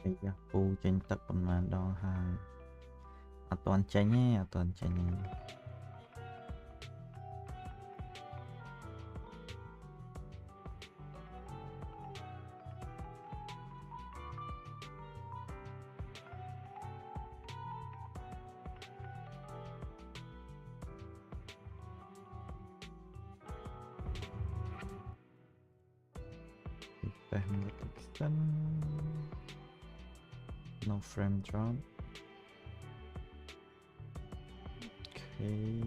bây giờ u trên tập mà đo hàng toàn chạy nhé toàn chạy nhé no frame drop. Okay.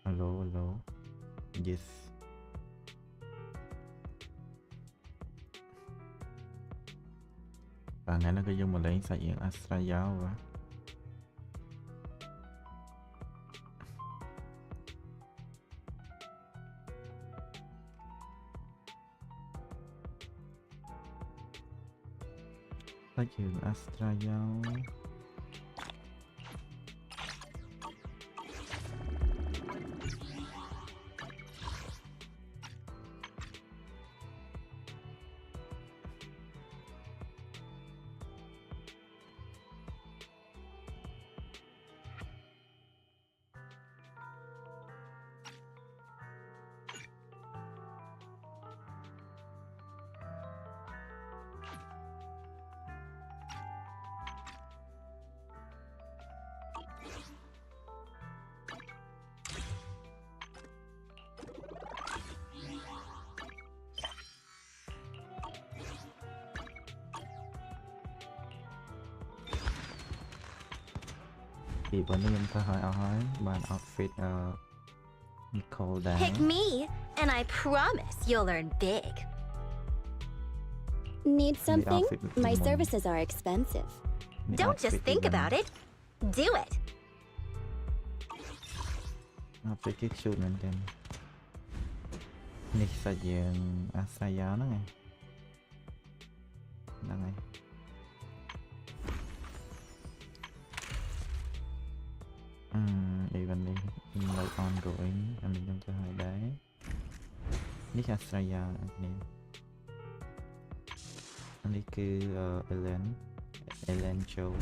Hello. Yes. Bạn này nó cứ dùng một lấy sợi diện Astra Yao quá. Sợi diện Astra Yao. Thì bọn em ta hỏi bạn outfit Nicole đáng. Pick me, and I promise you'll earn big. Need something? My services are expensive. Don't just think about it. Do it. Outfit cái shoot mình tên. Này sợi diện Astra Yao nó ngay. Đó ngay. Even đi like ongoing mình trong cho hai đáy ní Astra Yao này anh đi cứ Ellen Châu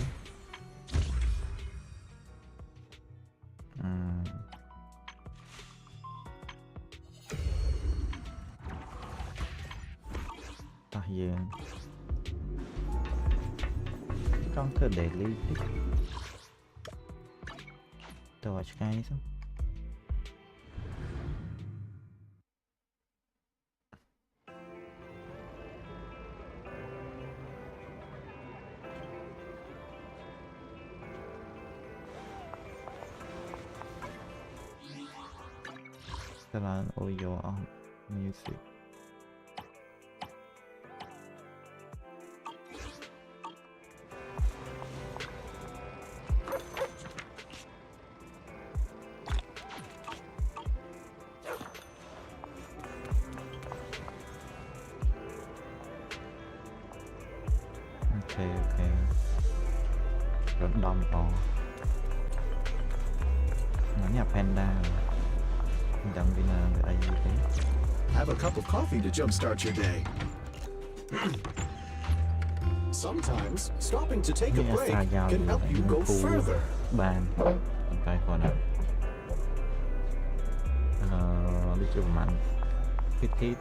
ta hiện trong thơ để lý watch cái xong tức là audio on music ok rất đông to nó nhà panda đừng vì là người ai gì thế. Have a cup of coffee to jumpstart your day. Sometimes stopping to take a break can help you go further. Bàn cái con nào đi chơi mạnh thích thế.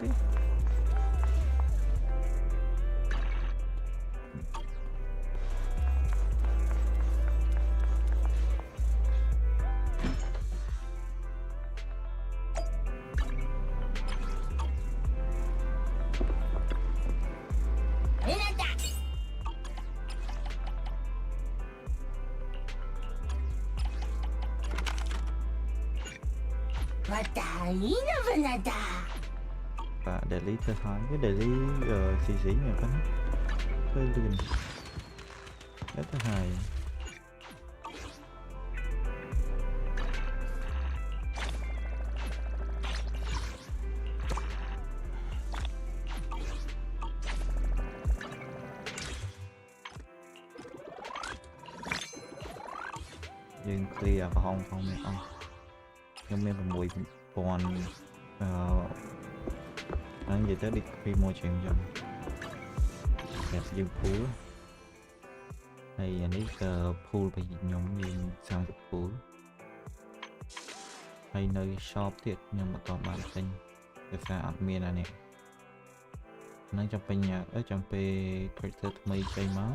Và để lý thơ thoáng cái để lý xì xí này có hơi lùn rất là hài. យើង clear កំហុងផងនេះអស់ខ្ញុំមាន 6000 ហ្នឹងនិយាយទៅដូចពីមួយជាងចឹងតែយើង pool ហើយអានេះក៏ pool ពីខ្ញុំយើង30 pool ហើយនៅ shop ទៀតខ្ញុំបន្តបានទិញដោយសារអត់មានអានេះហ្នឹងចាំពេញចាំពេល character ថ្មីចេញមក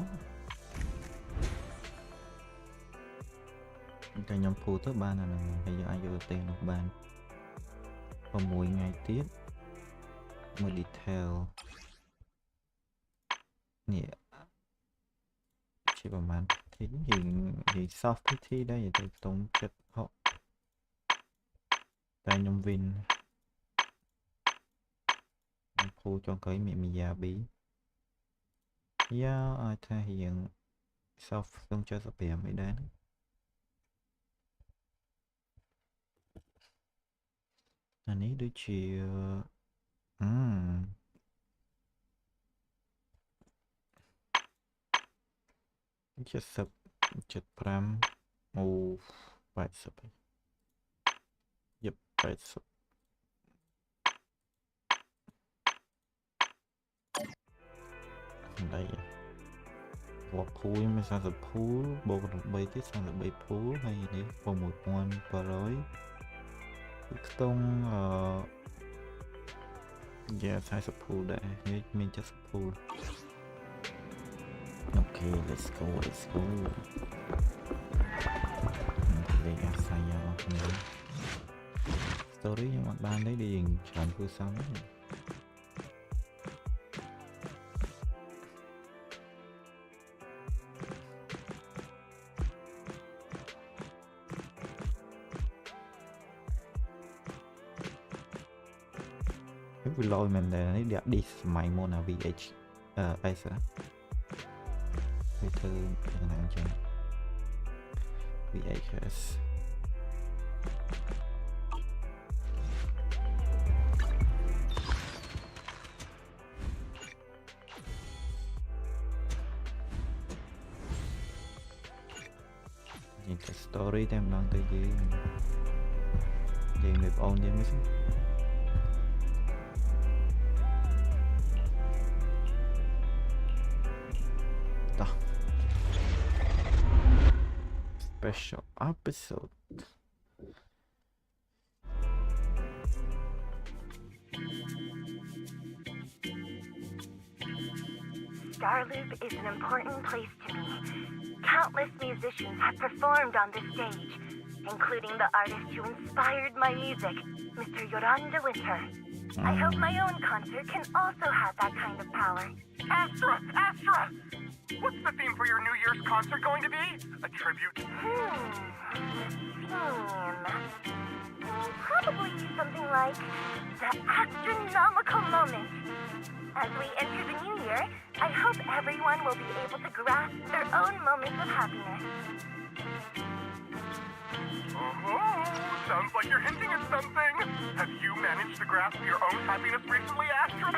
តែខ្ញុំ pool ទៅបានអាហ្នឹងហើយយើងអាចយកទៅទិញនោះបាន6ថ្ងៃទៀតមួយ detail នេះជាប្រហែលទីយើង soft PT ដែរនិយាយទៅខ្ទង់76តែខ្ញុំ win ពូចុងក្រោយមានមីយ៉ាប៊ីយ៉ាអាចថារៀង soft ខ្ទង់75អីដែរអានេះដូចជា70 75 អូ80យប់80đây một phu mới sang tập phu bộ được bay tiếp sang được bay phu hay đấy vào một con và rồi tông giờ sai sập phu để mình chắc sập phu ok let's go đây là Astra Yao story nhưng mà ban đấy đi chọn phu xong vì lôi mình để đẹp đi mày môn là VH Astra cái thư nặng cho VHS nhìn cái story tem đang tới gì người ôn vậy mới special episode. Starloop is an important place to me. Countless musicians have performed on this stage, including the artist who inspired my music, Mr. Yoranda Winter. I hope my own concert can also have that kind of power. Astra! What's the theme for your New Year's concert going to be? A tribute? Probably something like the astronomical moment. As we enter the new year, I hope everyone will be able to grasp their own moments of happiness. Sounds like you're hinting at something. Have you managed to grasp your own happiness recently, Astra?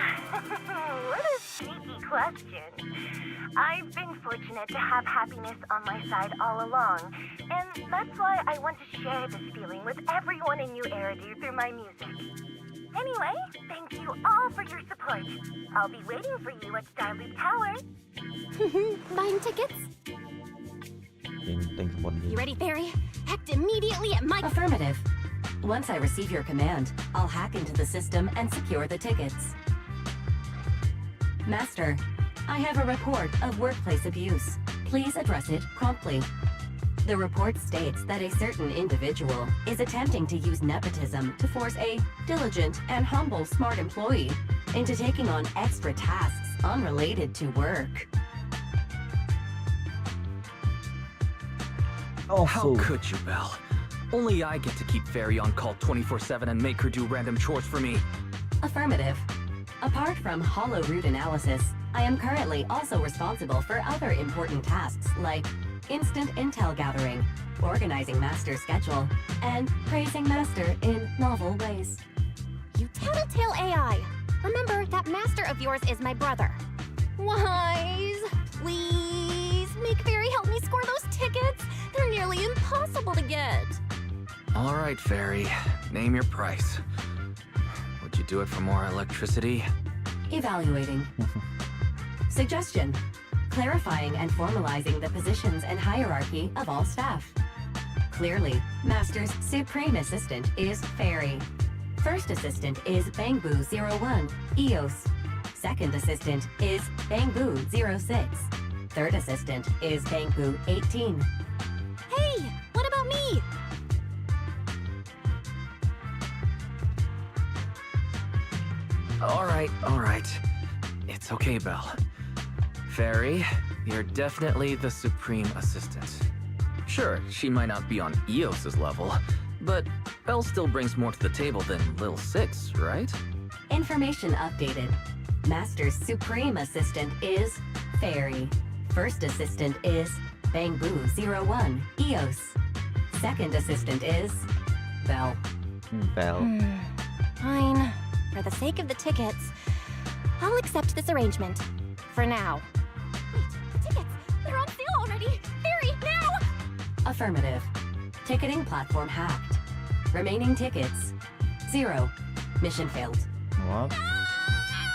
What a sneaky question. I've been fortunate to have happiness on my side all along, and that's why I want to share this feeling with everyone in New Eridu through my music. Anyway, thank you all for your support. I'll be waiting for you at Starloop Tower. Buying tickets? You ready, Fairy? Act immediately at my... Affirmative. Once I receive your command, I'll hack into the system and secure the tickets. Master, I have a report of workplace abuse. Please address it promptly. The report states that a certain individual is attempting to use nepotism to force a diligent and humble smart employee into taking on extra tasks unrelated to work. How could you, Belle? Only I get to keep Fairy on call 24/7 and make her do random chores for me. Affirmative. Apart from hollow root analysis, I am currently also responsible for other important tasks like instant intel gathering, organizing Master's schedule, and praising Master in novel ways. You tattletale AI! Remember, that master of yours is my brother. Wise, please, Make Fairy help me score those tickets. They're nearly impossible to get. All right, Fairy. Name your price. Would you do it for more electricity? Evaluating. Suggestion. Clarifying and formalizing the positions and hierarchy of all staff. Clearly, Master's Supreme Assistant is Fairy. First Assistant is Bangboo 01, EOS. Second Assistant is Bangboo 06. Third Assistant is Bangboo 18. Hey, what about me? All right. It's okay, Belle. Fairy, you're definitely the Supreme Assistant. Sure, she might not be on EOS's level, but Belle still brings more to the table than Lil 6, right? Information updated. Master's Supreme Assistant is Fairy. First Assistant is Bangboo 01, EOS. Second Assistant is Belle. Belle. Fine. For the sake of the tickets, I'll accept this arrangement. For now. Wait, the tickets! They're on sale already! Fairy, now! Affirmative. Ticketing platform hacked. Remaining tickets 0. Mission failed. What?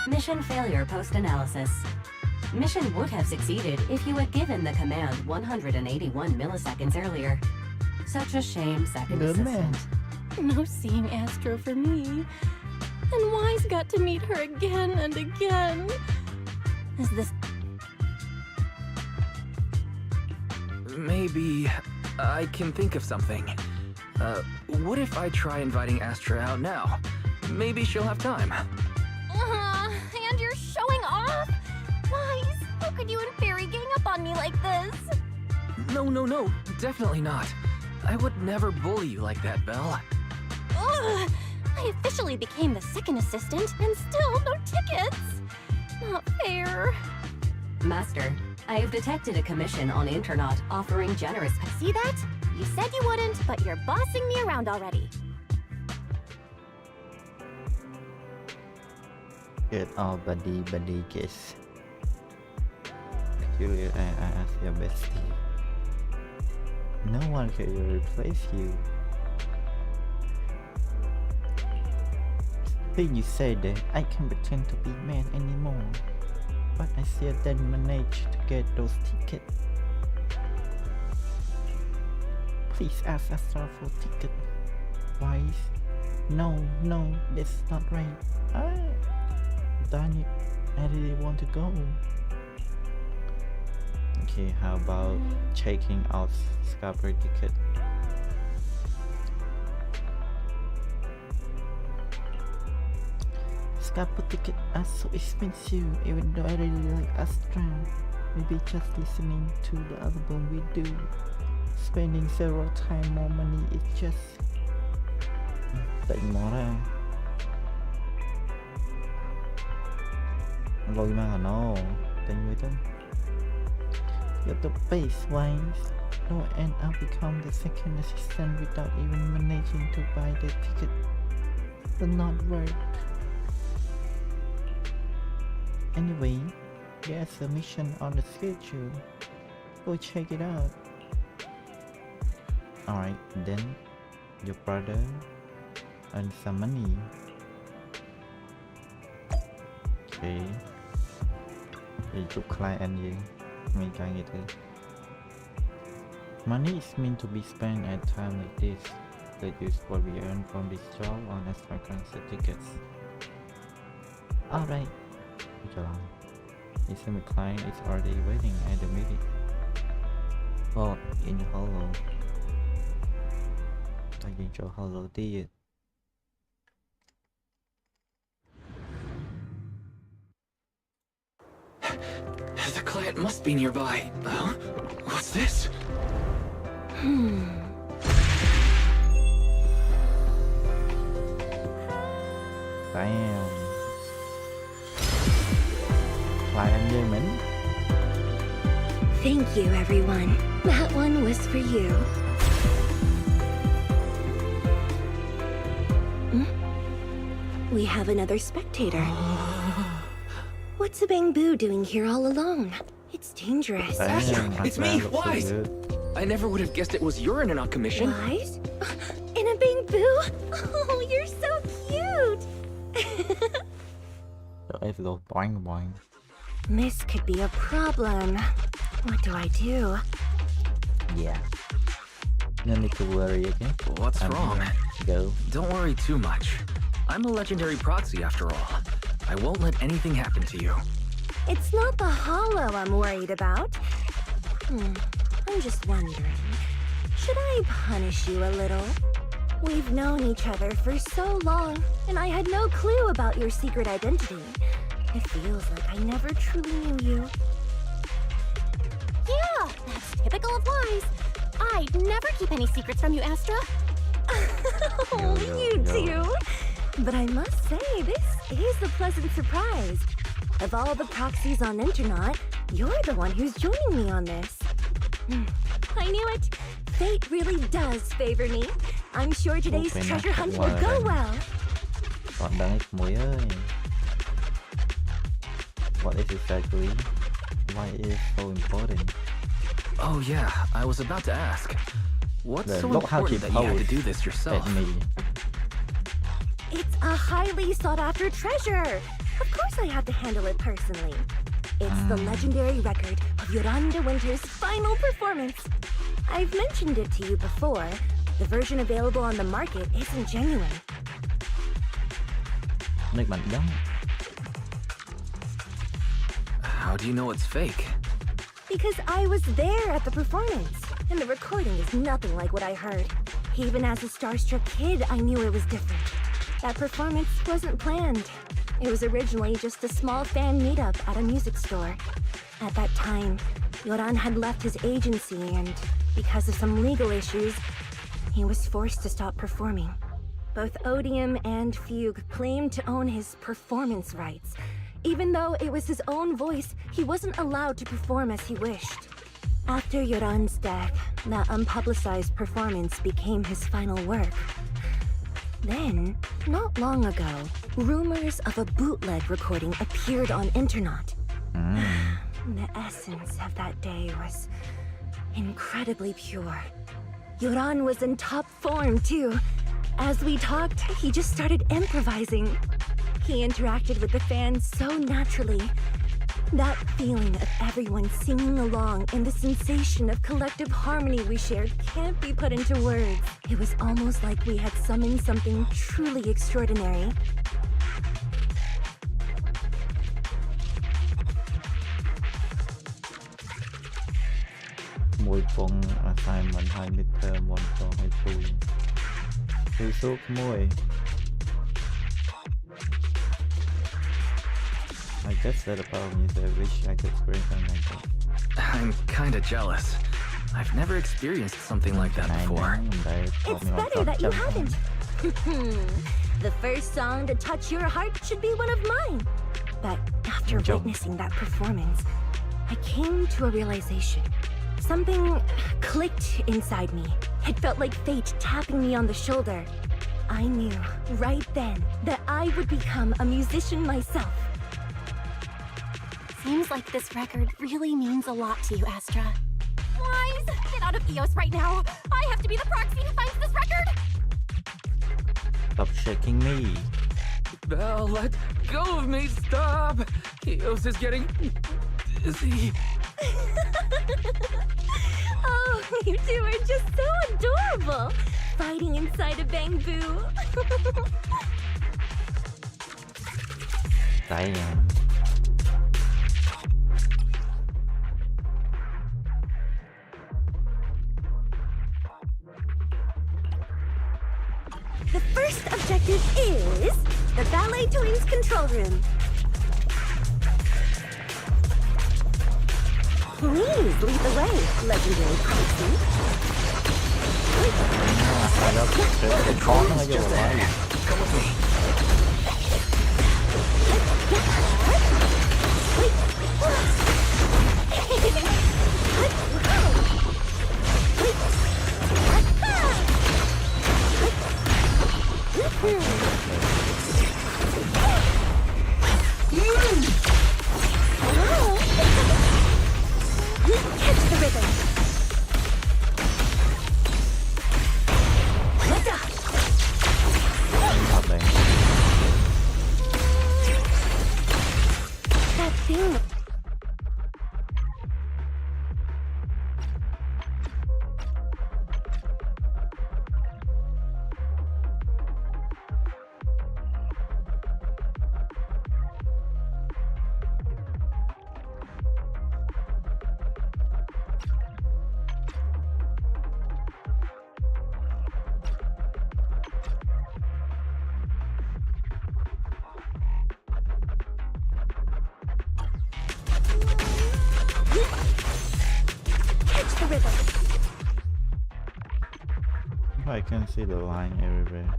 Mission failure post-analysis. Mission would have succeeded if you had given the command 181 milliseconds earlier. Such a shame, Second Good Assistant. man. No seeing Astra for me. And Y's got to meet her again and again. Is this... Maybe I can think of something. What if I try inviting Astra out now? Maybe she'll have time. And you're showing off? Wise, how could you and Fairy gang up on me like this? No, definitely not. I would never bully you like that, Belle. Ugh! I officially became the second assistant, and still no tickets! Not fair. Master, I have detected a commission on Internet offering generous... See that? You said you wouldn't, but you're bossing me around already. Get all buddy kiss. Julia, I ask your bestie. No one can replace you. Then you say that I can't pretend to be man anymore, but I still didn't manage to get those tickets. Please ask Astra for ticket. Wise? No, that's not right. Darn it, I really want to go. Okay, how about checking out Scarborough ticket? Scarborough tickets are so expensive, even though I really like Astra. Maybe just listening to the album we do, spending several times more money, it's just... Tịnh mó ra. Lôi mà nó tịnh với tên. You're the base wise. No, and I'll become the second assistant without even managing to buy the ticket. But not worth. Anyway, there's a mission on the schedule. Go check it out. Alright, then your brother earn some money. Okay. Thì chúc client gì mình càng như thế. Money is meant to be spent at time like this. Let's use what we earn from this job on extra concert tickets. Alright. It seems the client is already waiting at the meeting. Oh, in hollow. I can show hollow đi. The client must be nearby. What's this? Damn. Client với mình. Thank you, everyone. That one was for you. We have another spectator. What's a Bangboo doing here all alone? It It's dangerous. Astra, it's me, Wise! I never would have guessed it was your in-and-out commission. Wise? In a bamboo? Oh, you're so cute! If it goes boing boing. This could be a problem. What do I do? Yeah. No need to worry, okay? What's wrong? Go. Don't worry too much. I'm a legendary proxy after all. I won't let anything happen to you. It's not the hollow I'm worried about. I'm just wondering, should I punish you a little? We've known each other for so long, and I had no clue about your secret identity. It feels like I never truly knew you. Yeah, that's typical of Wise. I'd never keep any secrets from you, Astra. Oh, you do. But I must say, this is a pleasant surprise. Of all the proxies on Internet, you're the one who's joining me on this. I knew it. Fate really does favor me. I'm sure today's treasure hunt will go well. Còn đang ít muối ơi. What is it exactly? Why is it so important? Oh yeah, I was about to ask. What's so look how she important that you had to do this yourself? At me. It's a highly sought-after treasure. Of course I have to handle it personally. It's the legendary record of Yolanda Winter's final performance. I've mentioned it to you before. The version available on the market isn't genuine. Nước mặn giống. How do you know it's fake? Because I was there at the performance, and the recording is nothing like what I heard. Even as a starstruck kid, I knew it was different. That performance wasn't planned. It was originally just a small fan meetup at a music store. At that time, Yoran had left his agency, and because of some legal issues, he was forced to stop performing. Both Odium and Fugue claimed to own his performance rights. Even though it was his own voice, he wasn't allowed to perform as he wished. After Yoran's death, that unpublicized performance became his final work. Then, not long ago, rumors of a bootleg recording appeared on Internet. The essence of that day was incredibly pure. Yoran was in top form, too. As we talked, he just started improvising. He interacted with the fans so naturally. That feeling of everyone singing along and the sensation of collective harmony we shared can't be put into words. It was almost like we had summoned something truly extraordinary. Mùi phong assignment 2 midterm 1 cho 2 Thư suốt mùi. I guess that about me that I wish I could experience something like that. I'm kinda jealous. I've never experienced something like that before. It's better that you haven't. The first song to touch your heart should be one of mine. But after witnessing that performance, I came to a realization. Something clicked inside me. It felt like fate tapping me on the shoulder. I knew right then that I would become a musician myself. Seems like this record really means a lot to you, Astra. Wise, get out of Eos right now. I have to be the proxy who finds this record. Stop shaking me. Belle, let go of me, stop! Eos is getting dizzy. Oh, you two are just so adorable. Fighting inside a bamboo. Damn. The first objective is the Ballet Twins control room. Please lead the way, legendary proxy. Khó nó vô rồi. Come with me. rhythm. I can see the line everywhere.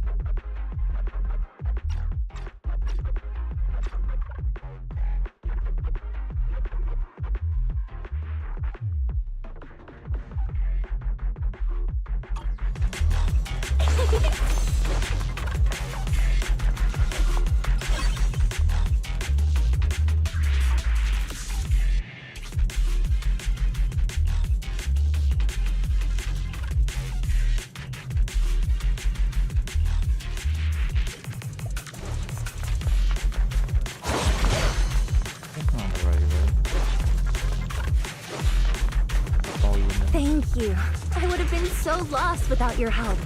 Thank you. I would have been so lost without your help.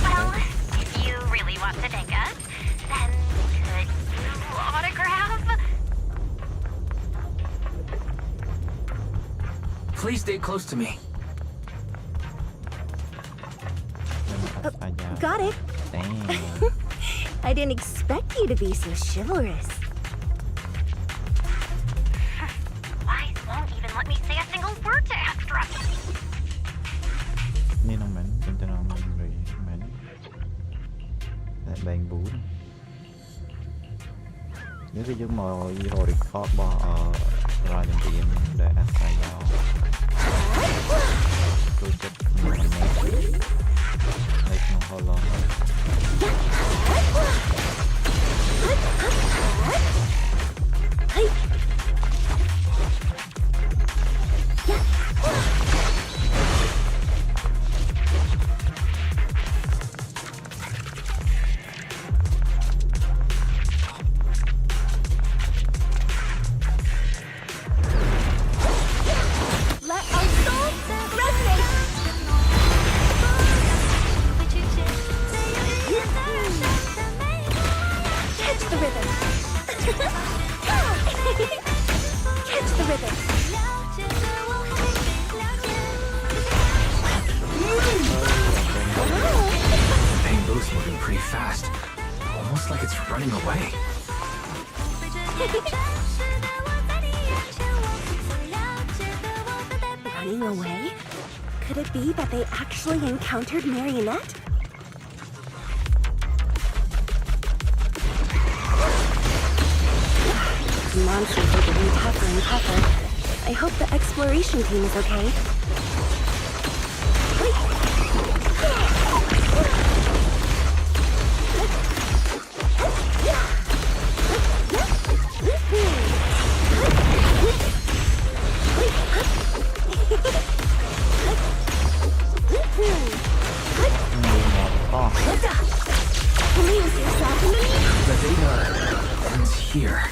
Well, if you really want to thank us, then could you autograph? Please stay close to me. Got it. Damn. I didn't expect you to be so chivalrous. Wise won't even let me say a single word to Astra. Ni nó mến, trên tên nó mến mến. Lại bàn bú. Nhớ cái giấc mơ hồi record bỏ ra trong tiền để Astra Yao. Tôi chết một lần này. Đây không hơi lo. Let our souls resonate. Catch the rhythm. Catch the rhythm. The bamboo's moving pretty fast. Almost like it's running away. Running away? Could it be that they actually encountered Marionette? The monsters are getting tougher and tougher. I hope the exploration team is okay. Lose yourself in the The data ends here.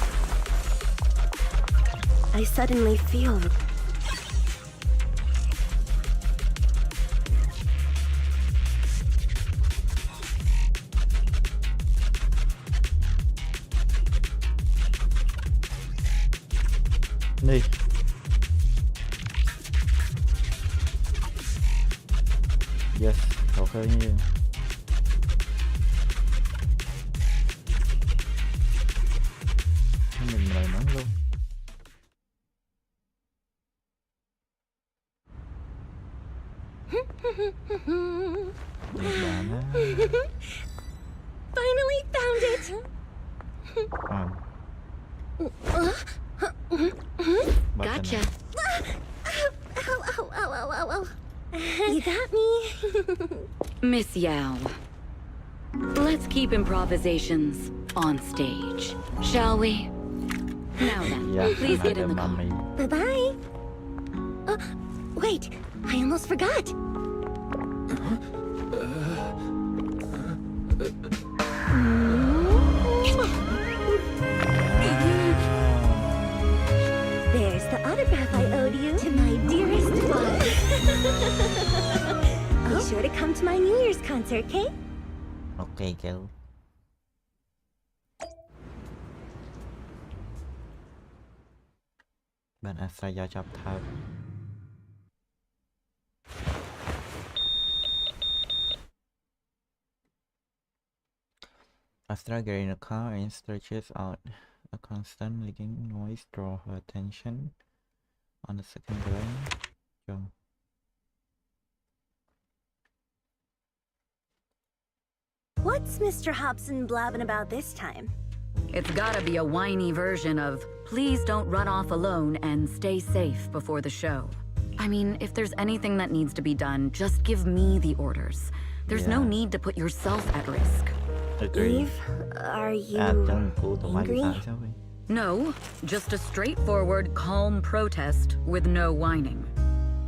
I suddenly feel... Đi. Yes, ok nhiên. Mình lời nắng luôn. Finally found it! Gotcha. Ow, ow, ow, ow, ow, ow. You got me? Miss Yao. Let's keep improvisations on stage, shall we? Now then, please get in the car. Bye-bye. Wait, I almost forgot. There's the autograph I owed you to my dearest one. Be sure to come to my New Year's concert, okay? Ok kêu. Bạn Astra Yao chọc thao. Astra gets in the car and stretches out A constant making noise draw her attention on the second line. What's Mr. Hobson blabbing about this time? It's gotta be a whiny version of, please don't run off alone and stay safe before the show. I mean, if there's anything that needs to be done, just give me the orders. There's no need to put yourself at risk. Eve, are you angry? No, just a straightforward, calm protest with no whining.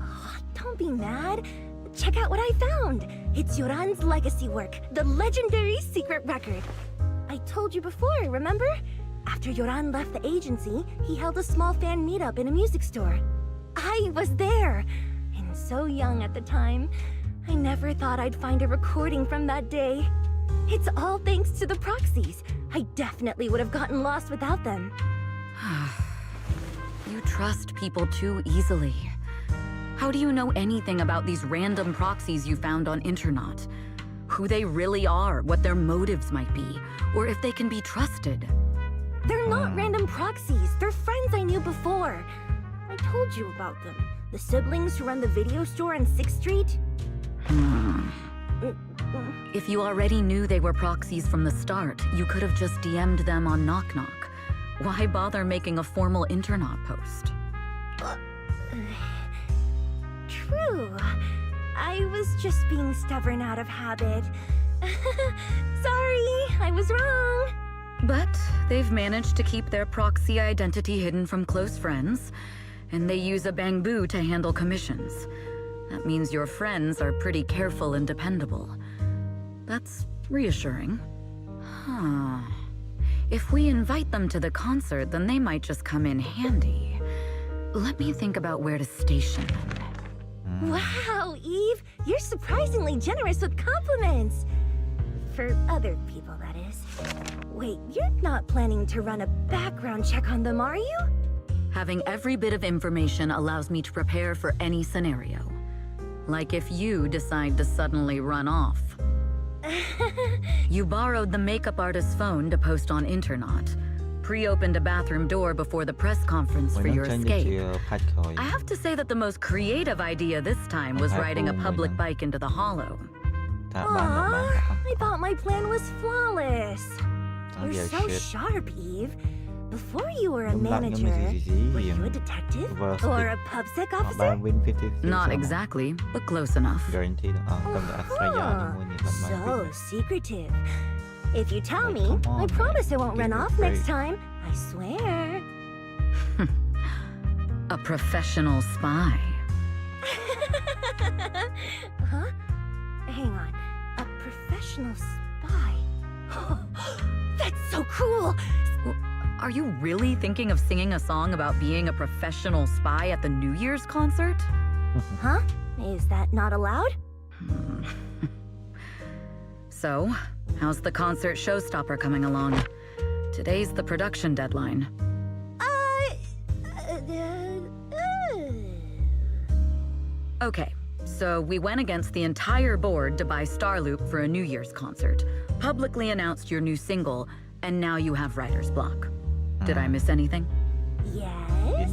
Oh, don't be mad. Check out what I found. It's Yoran's legacy work, the legendary secret record. I told you before, remember? After Yoran left the agency, he held a small fan meetup in a music store. I was there, and so young at the time. I never thought I'd find a recording from that day. It's all thanks to the proxies. I definitely would have gotten lost without them. You trust people too easily. How do you know anything about these random proxies you found on Internet? Who they really are, what their motives might be, or if they can be trusted? They're not random proxies. They're friends I knew before. I told you about them. The siblings who run the video store on 6th Street. If you already knew they were proxies from the start, you could have just DM'd them on Knock Knock. Why bother making a formal Internet post? True. I was just being stubborn out of habit. Sorry, I was wrong. But they've managed to keep their proxy identity hidden from close friends, and they use a bamboo to handle commissions. That means your friends are pretty careful and dependable. That's reassuring. Huh. If we invite them to the concert, then they might just come in handy. Let me think about where to station them. Wow, Eve, you're surprisingly generous with compliments. For other people, that is. Wait, you're not planning to run a background check on them, are you? Having every bit of information allows me to prepare for any scenario. Like if you decide to suddenly run off. You borrowed the makeup artist's phone to post on Internet. Pre-opened a bathroom door before the press conference for your escape. I have to say that the most creative idea this time was riding a public bike into the hollow. Aww, I thought my plan was flawless. You're so sharp, Eve. Before you were a manager, were you a detective? Or a PubSec officer? Not exactly, but close enough. So secretive. If you tell me, I promise I won't run off next time. I swear. A professional spy. Huh? Hang on. A professional spy? That's so cool! Are you really thinking of singing a song about being a professional spy at the New Year's concert? Huh? Is that not allowed? So, how's the concert showstopper coming along? Today's the production deadline. Okay, so we went against the entire board to buy Starloop for a New Year's concert, publicly announced your new single, and now you have writer's block. Did I miss anything? Yes.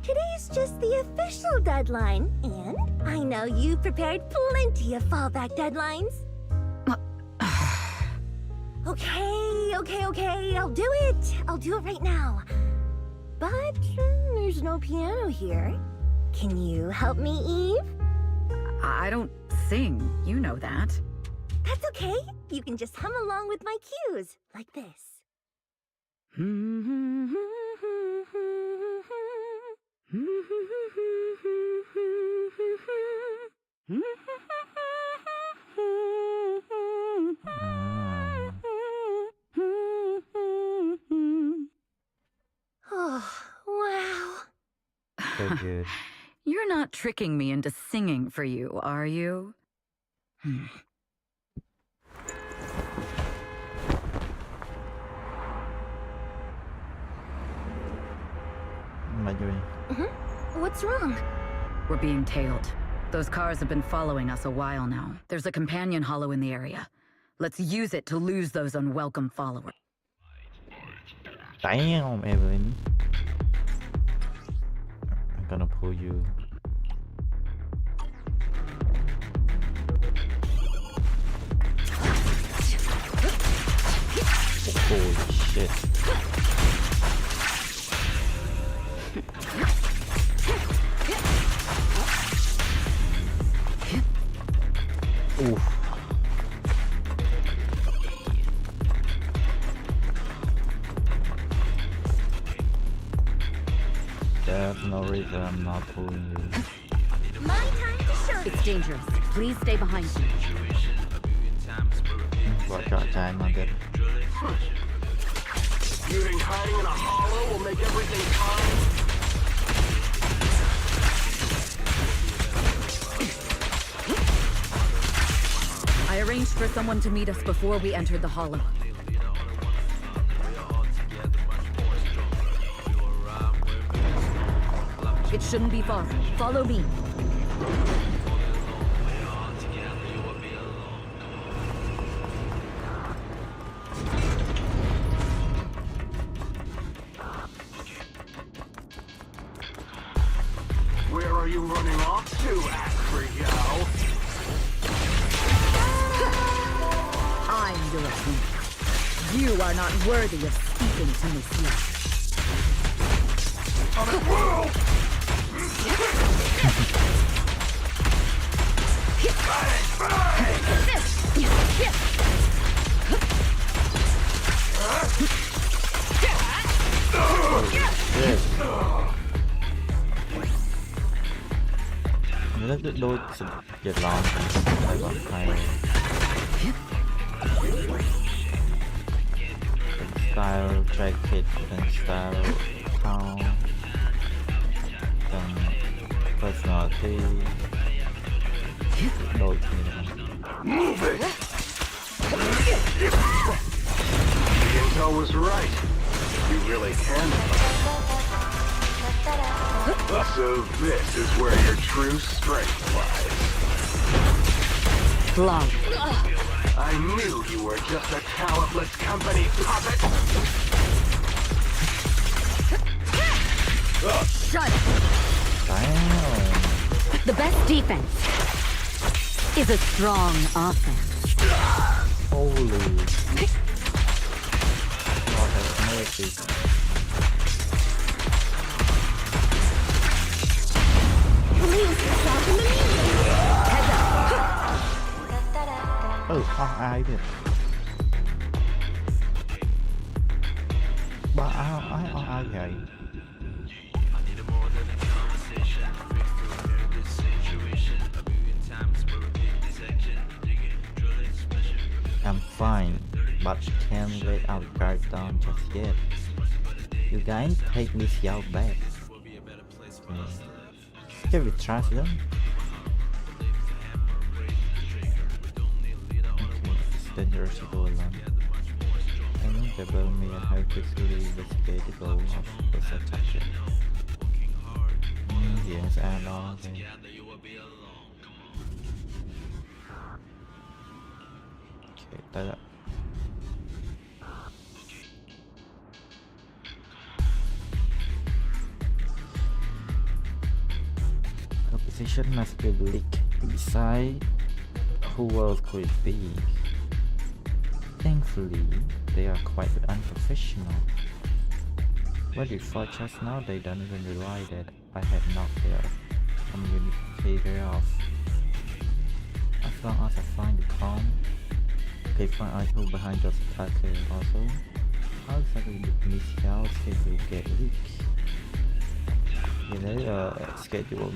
Today's just the official deadline, and I know you've prepared plenty of fallback deadlines. Okay, I'll do it. I'll do it right now. But there's no piano here. Can you help me, Eve? I don't sing, you know that. That's okay. You can just hum along with my cues, like this. Oh, wow. So good. You're not tricking me into singing for you, are you? What's wrong? We're being tailed. Those cars have been following us a while now. There's a companion hollow in the area. Let's use it to lose those unwelcome followers. Damn, Evelyn. I'm gonna pull you. Holy shit. Oof. There's no reason I'm not pulling you. My time to shine. It's dangerous. Please stay behind me. What got time on that? You think hiding in a hollow will make everything fine? I arranged for someone to meet us before we entered the hollow. It shouldn't be far. Follow me. Where are you running off to, Astra Yao? I'm your queen. You are not worthy of speaking to Miss Yao. Rất đôi giật lon phải bọn hay style jacket and style how and personality đôi thì Move it! The intel was right. You really can. So this is where your true strength lies. Long. I knew you were just a talentless company puppet. Shut up. damn. The best defense is a strong offense. Holy what has mercy. Ai vậy? Ai vậy? I'm fine, but can't let our guard down just yet. You guys take Miss Yao back. Can we trust them? Okay, it's dangerous to go alone. I know they will me and how to fully investigate the goal of the attack. Yes, I know. Okay, tới rồi. The position must be leaked beside who else could it be? Thankfully, they are quite unprofessional. But before just now, they don't even realize that I had knocked their communicator off. As long as I find the com, they find out who behind the attacker also. How exactly did Miss Yao schedule get leaked? Thì đấy là schedule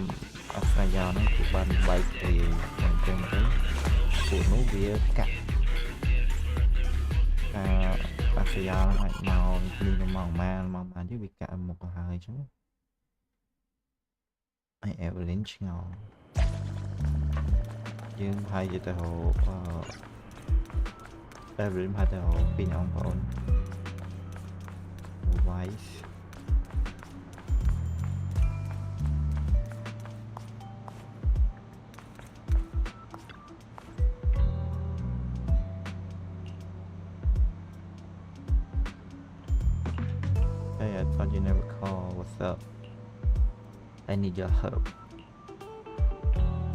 Astra Yao nó của ban bay thì còn trên cái của nó bia cắt Astra Yao nó màu như màu mà chứ bị cả một còn hai chứ ai Evelyn ngầu nhưng hai giờ tới hồ Evelyn hai tới hồ pin ông ổn wise. Thought you never call. What's up? I need your help.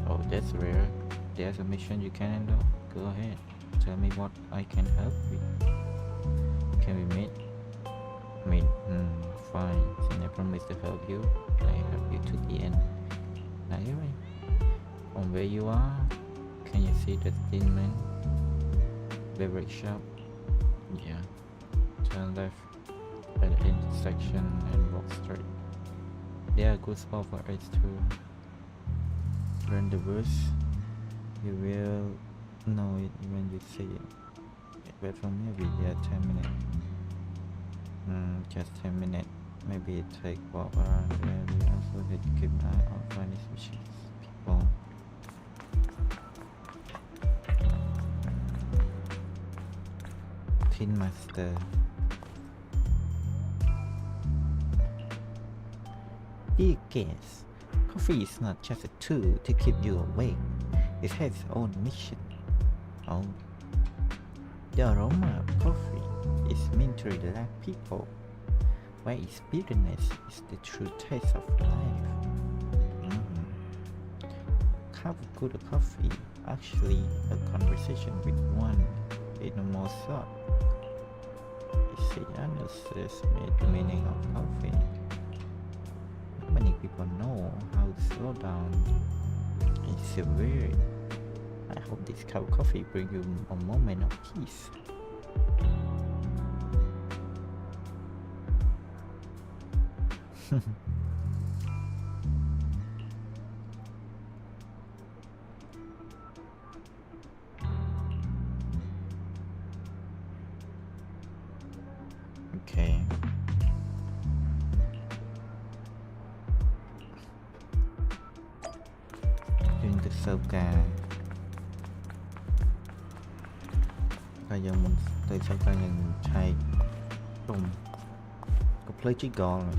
Oh, that's rare. There's a mission you can handle. Go ahead. Tell me what I can help with. Can we meet? Meet? Fine. Since I promise to help you, I help you to the end. Now you're right. From where you are, can you see the thin man? Beverage shop? Yeah. Turn left at the intersection and walk straight. There are good spots for us to run the bus. You will know it when you see it. Wait for me, I'll be there 10 minutes. Just 10 minutes. Maybe it take walk around the area so that you keep an eye out for any suspicious people. Tin Master. Dear guest, coffee is not just a tool to keep you awake. It has its own mission. Oh. The aroma of coffee is meant to relax people, where its bitterness is the true taste of life. Cup of good coffee, actually a conversation with one in a more thought. It analyzes the meaning of coffee. Many people know how to slow down. It's so weird. I hope this cup of coffee brings you a moment of peace. Okay. Doing the Soka. Giờ mình tới Soka những chai trùng có play chiếc gò rồi.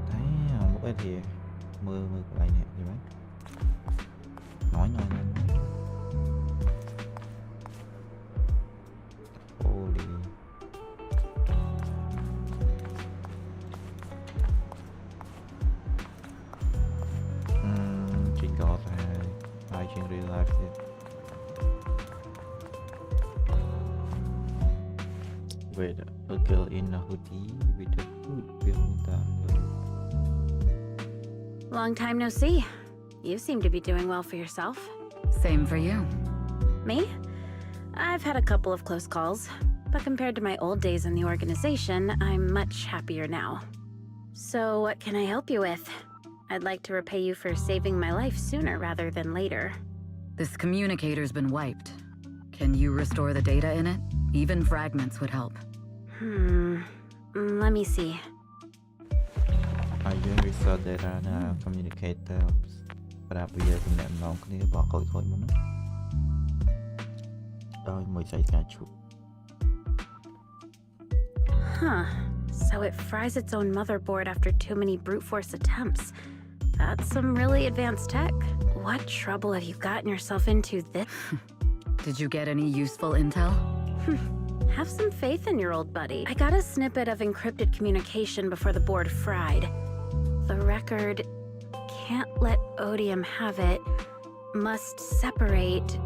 Đấy, một cái thì mưa lại nè gì mấy nói lên. Holy. Chiếc gò thôi. I can realize it. With a girl in a hoodie with a hood built down. Long time no see. You seem to be doing well for yourself. Same for you. Me? I've had a couple of close calls, but compared to my old days in the organization, I'm much happier now. So what can I help you with? I'd like to repay you for saving my life sooner rather than later. This communicator's been wiped. Can you restore the data in it? Even fragments would help. Let me see. I usually saw that on communicator. But bây giờ thì nệm lòng cái bỏ khỏi khỏi muốn nó. Rồi 10 giây cả chụp. Huh. So it fries its own motherboard after too many brute force attempts. That's some really advanced tech. What trouble have you gotten yourself into this? Did you get any useful intel? Have some faith in your old buddy. I got a snippet of encrypted communication before the board fried. The record can't let Odium have it. Must separate.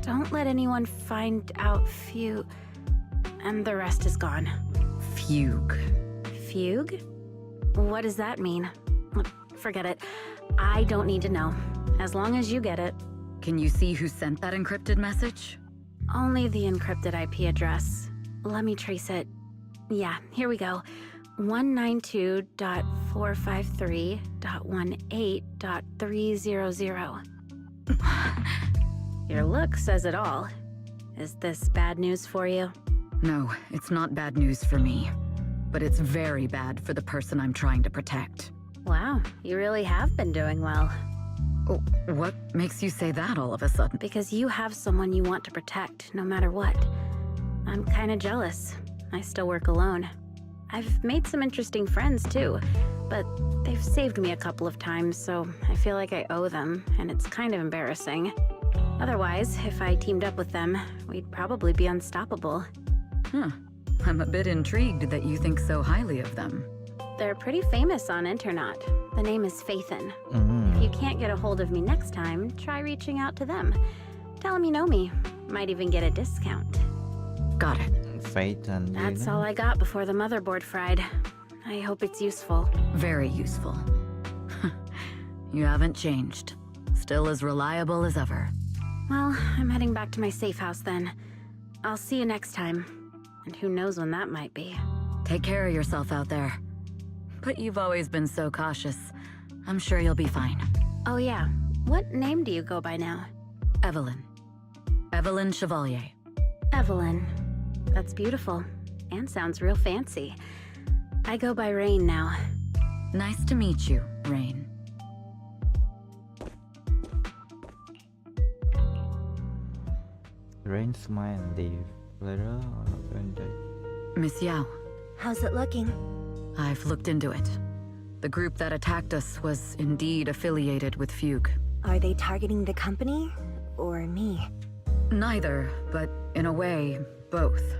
Don't let anyone find out Fugue. And the rest is gone. Fugue. Fugue? What does that mean? Forget it. I don't need to know. As long as you get it. Can you see who sent that encrypted message? Only the encrypted IP address. Let me trace it. Yeah, here we go. 192.453.18.300. Your look says it all. Is this bad news for you? No, it's not bad news for me. But it's very bad for the person I'm trying to protect. Wow, you really have been doing well. Oh, what makes you say that all of a sudden? Because you have someone you want to protect, no matter what. I'm kinda jealous. I still work alone. I've made some interesting friends, too. But they've saved me a couple of times, so I feel like I owe them, and it's kind of embarrassing. Otherwise, if I teamed up with them, we'd probably be unstoppable. Huh. I'm a bit intrigued that you think so highly of them. They're pretty famous on internet. The name is Faithin. If you can't get a hold of me next time, try reaching out to them. Tell them you know me. Might even get a discount. Got it. Faithin. That's all I got before the motherboard fried. I hope it's useful. Very useful. You haven't changed. Still as reliable as ever. Well, I'm heading back to my safe house then. I'll see you next time. And who knows when that might be. Take care of yourself out there. But you've always been so cautious. I'm sure you'll be fine. Oh yeah, what name do you go by now? Evelyn. Evelyn Chevalier. Evelyn. That's beautiful. And sounds real fancy. I go by Rain now. Nice to meet you, Rain. Rain smile and leave. Later, Miss Yao. How's it looking? I've looked into it. The group that attacked us was indeed affiliated with Fugue. Are they targeting the company or me? Neither, but in a way, both.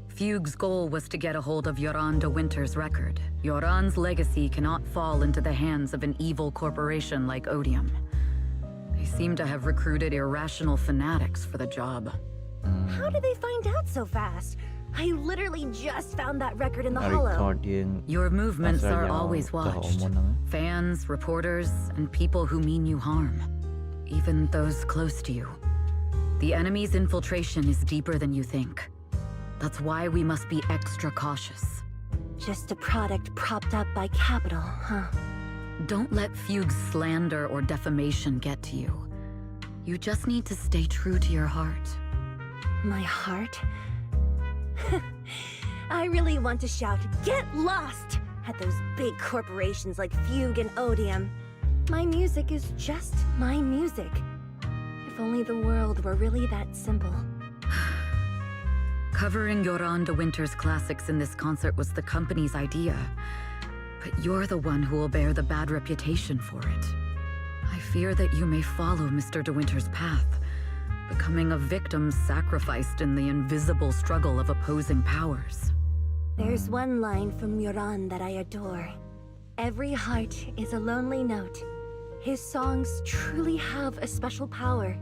Fugue's goal was to get a hold of Yoran de Winter's record. Yoran's legacy cannot fall into the hands of an evil corporation like Odium. They seem to have recruited irrational fanatics for the job. How did they find out so fast? I literally just found that record in the hollow. Your movements Astra are Yao always watched. the whole Fans, reporters, and people who mean you harm. Even those close to you. The enemy's infiltration is deeper than you think. That's why we must be extra cautious. Just a product propped up by capital, huh? Don't let Fugue's slander or defamation get to you. You just need to stay true to your heart. My heart? I really want to shout, "Get lost!" at those big corporations like Fugue and Odium. My music is just my music. If only the world were really that simple. Covering Yoran de Winter's classics in this concert was the company's idea. But you're the one who will bear the bad reputation for it. I fear that you may follow Mr. de Winter's path, becoming a victim sacrificed in the invisible struggle of opposing powers. There's one line from Yoran that I adore. Every heart is a lonely note. His songs truly have a special power.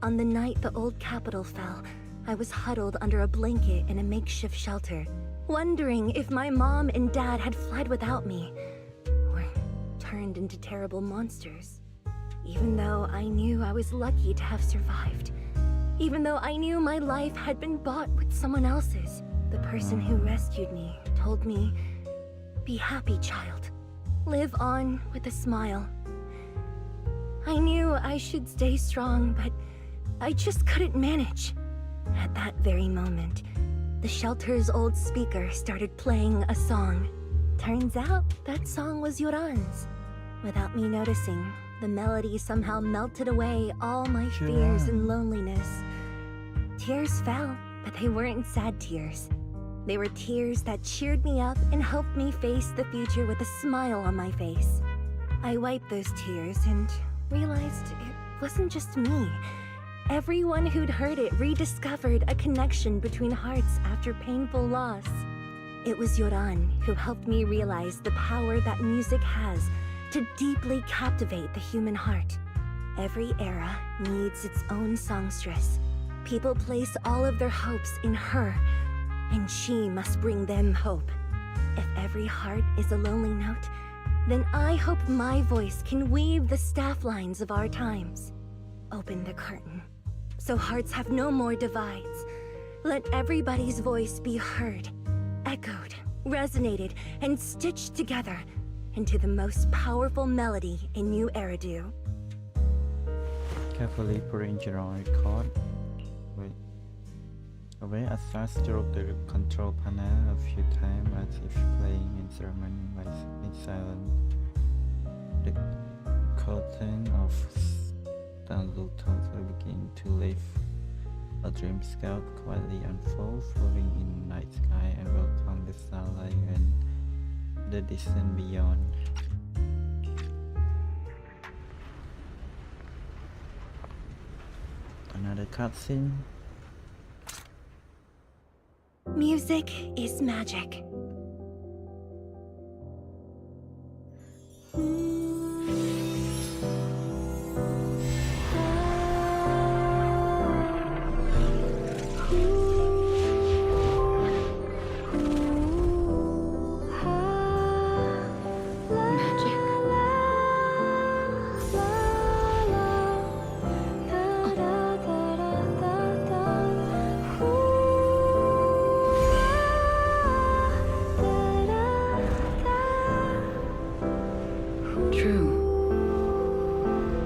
On the night the old capital fell, I was huddled under a blanket in a makeshift shelter, wondering if my mom and dad had fled without me, or turned into terrible monsters. Even though I knew I was lucky to have survived. Even though I knew my life had been bought with someone else's, the person who rescued me told me, "Be happy, child. Live on with a smile." I knew I should stay strong, but I just couldn't manage. At that very moment, the shelter's old speaker started playing a song. Turns out that song was Yoran's. Without me noticing, the melody somehow melted away all my fears and loneliness. Tears fell, but they weren't sad tears. They were tears that cheered me up and helped me face the future with a smile on my face. I wiped those tears and realized it wasn't just me. Everyone who'd heard it rediscovered a connection between hearts after painful loss. It was Yoran who helped me realize the power that music has to deeply captivate the human heart. Every era needs its own songstress. People place all of their hopes in her, and she must bring them hope. If every heart is a lonely note, then I hope my voice can weave the staff lines of our times. Open the curtain, so hearts have no more divides. Let everybody's voice be heard, echoed, resonated, and stitched together into the most powerful melody in New Eridu. Carefully arrange your own record. Away Astra stroke the control panel a few times as if playing instrument by silent. The curtain of Stanlutos begin to lift. A dream scout quietly unfolds, floating in night sky and welcome the starlight and the distant beyond. Another cutscene. Music is magic.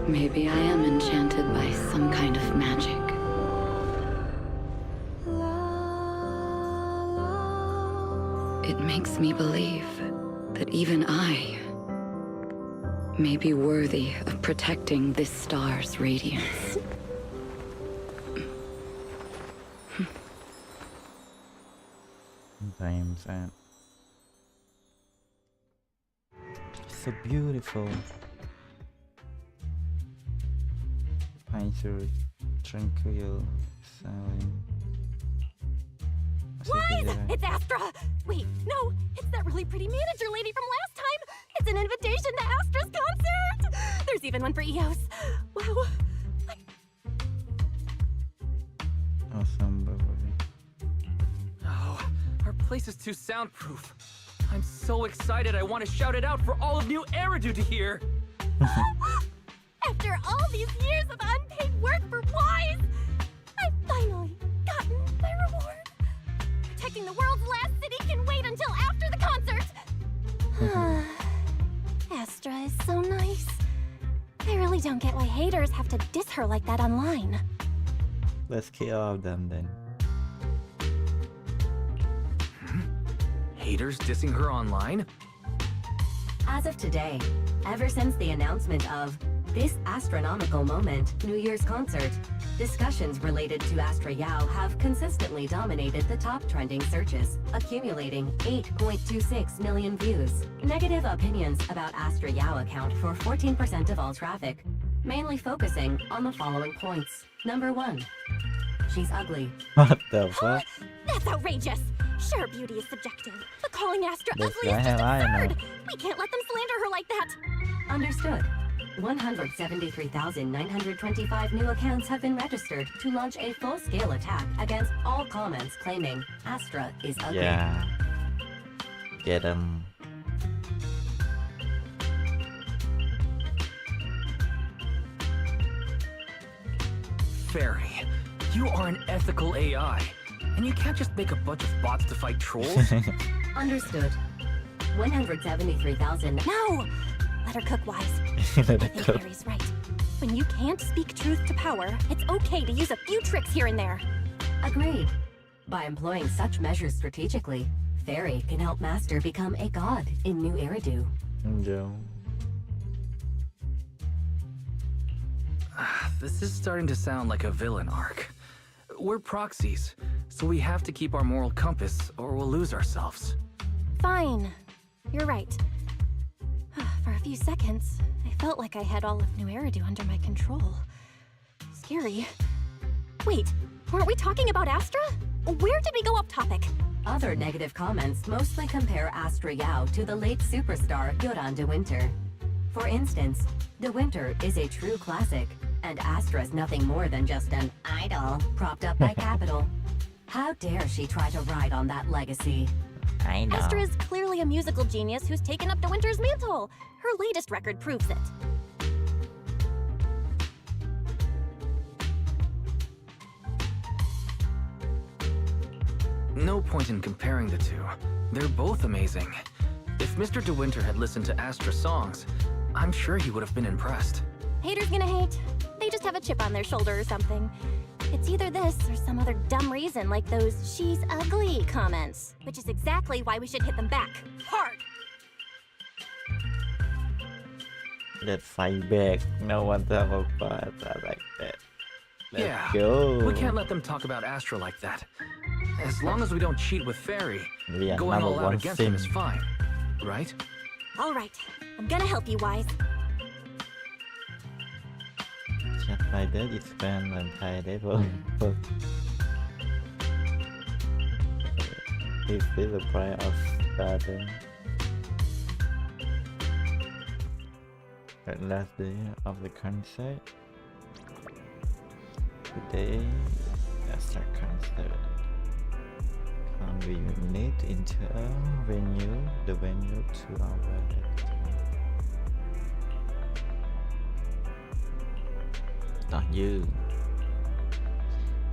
Maybe I am enchanted by some kind of magic. It makes me believe that even I may be worthy of protecting this star's radiance. Sometimes so beautiful. Picture tranquil, silent. Wise! It's Astra! Wait, no, it's that really pretty manager lady from last time! It's an invitation to Astra's concert! There's even one for EOS. Wow. Awesome, baby. Oh, our place is too soundproof. I'm so excited I want to shout it out for all of New Eridu to hear. After all these years of unpaid work for Wise, I've finally gotten my reward. Protecting the world's last city can wait until after the concert. Astra is so nice. I really don't get why haters have to diss her like that online. Let's kill all of them then. Haters dissing her online? As of today, ever since the announcement of this astronomical moment, New Year's concert, discussions related to Astra Yao have consistently dominated the top trending searches, accumulating 8.26 million views. Negative opinions about Astra Yao account for 14% of all traffic, mainly focusing on the following points. Number 1. She's ugly. What the fuck? That's outrageous! Sure, beauty is subjective, but calling Astra This ugly guy is just have absurd! eyes. We can't let them slander her like that! Understood. 173,925 new accounts have been registered to launch a full-scale attack against all comments claiming Astra is ugly. Yeah. Get them. Fairy, you are an ethical AI, and you can't just make a bunch of bots to fight trolls. Understood. 173,000. No! Let her cook, Wise. I think Harry's right. When you can't speak truth to power, it's okay to use a few tricks here and there. Agreed. By employing such measures strategically, Fairy can help Master become a god in New Eridu. No. This is starting to sound like a villain arc. We're proxies, so we have to keep our moral compass or we'll lose ourselves. Fine. You're right. For a few seconds, I felt like I had all of New Eridu under my control. Scary. Wait, weren't we talking about Astra? Where did we go off topic? Other negative comments mostly compare Astra Yao to the late superstar Yoran de Winter. For instance, De Winter is a true classic, and Astra's nothing more than just an idol propped up by capital. How dare she try to ride on that legacy? I know. Astra is clearly a musical genius who's taken up De Winter's mantle. Her latest record proves it. No point in comparing the two. They're both amazing. If Mr. De Winter had listened to Astra songs, I'm sure he would have been impressed. Haters gonna hate. They just have a chip on their shoulder or something. It's either this or some other dumb reason like those "she's ugly" comments, which is exactly why we should hit them back. Hard! Let's fight back. No one talk about that like that. Let's go. We can't let them talk about Astra like that. As long as we don't cheat with Fairy, Yeah, going all number out one against him is thing. fine, right? All right, I'm gonna help you, Wise. Chat like that is banned on Thai level. Is this the price of starting? The last day of the concert. Today, Astra concert. Can we meet into a venue? The venue 2 hours. Not you.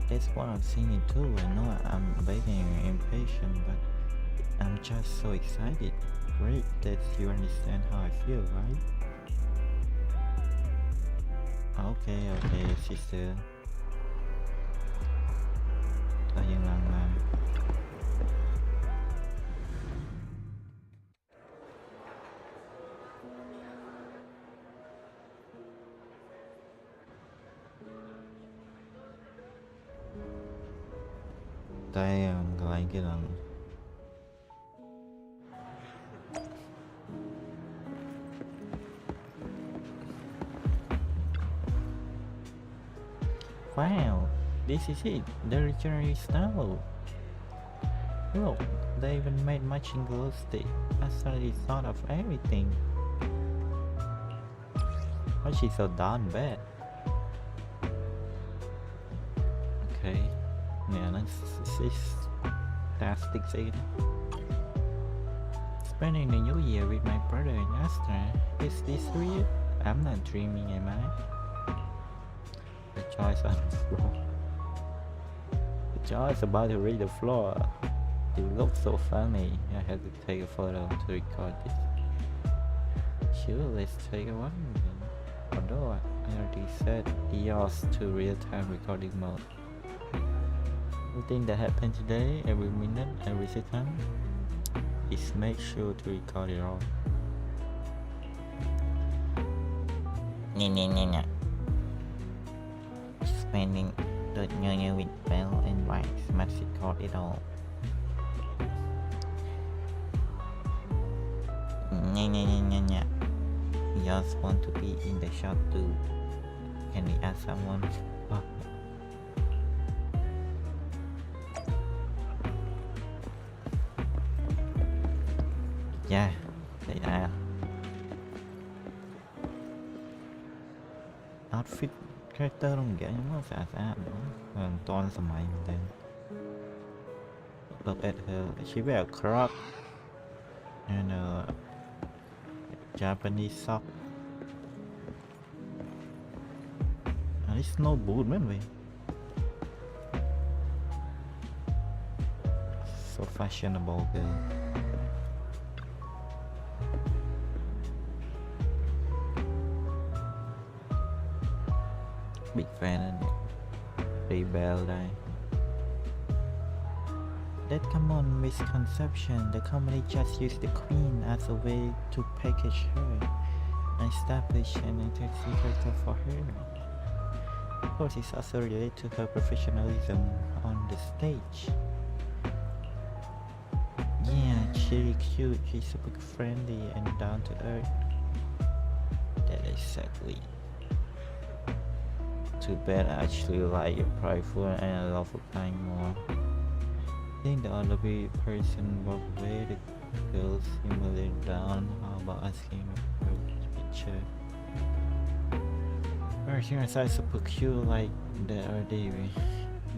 That's what I'm singing too. I know I'm being impatient, but I'm just so excited. Great that you understand how I feel, right? Okay, sister. Ta yên lặng làm. Tay lại cái lần. Wow, this is it, the legendary style. Look, they even made matching glow stick. I suddenly thought of everything. Why is she so darn bad? Okay, yeah, that's fantastic scene. Spending the new year with my brother in Astra. Is this real? I'm not dreaming, am I? The choice on the floor. The choice about to read the floor. It looks so funny. I had to take a photo to record this. Sure, let's take one then. Although I already set EOS to real-time recording mode. Everything that happened today, every minute, every second, is make sure to record it all. Nah. Spending the new year with Bell and Rice must record it all. Nah. We just want to be in the shot too. Can we ask someone? Oh. Yeah, they are. Outfit character ต้องเกี่ยวกับสะอาดตอนสมัยนั้น Look at her, she wear a crop and a Japanese sock. And it's no boot, man. So fashionable, girl. Big fan of it. Rebel die. That common misconception, the company just used the queen as a way to package her and establish an entity character for her. Of course, it's also related to her professionalism on the stage. Yeah, she's really cute, she's super friendly and down to earth. That exactly. Too bad I actually like a prideful and a lawful kind more. I think the other person walked away, the girl similarly down. How about asking for a picture? Our heroes are super cute like the other way,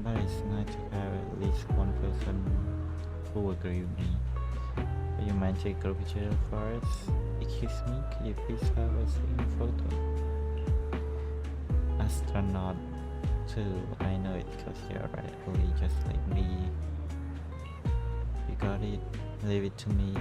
but it's nice to have at least one person who agree with me. Would you mind taking a picture for us? Excuse me, could you please have us in a photo? Astronaut too, I know it because you're really just like me. You got it, leave it to me.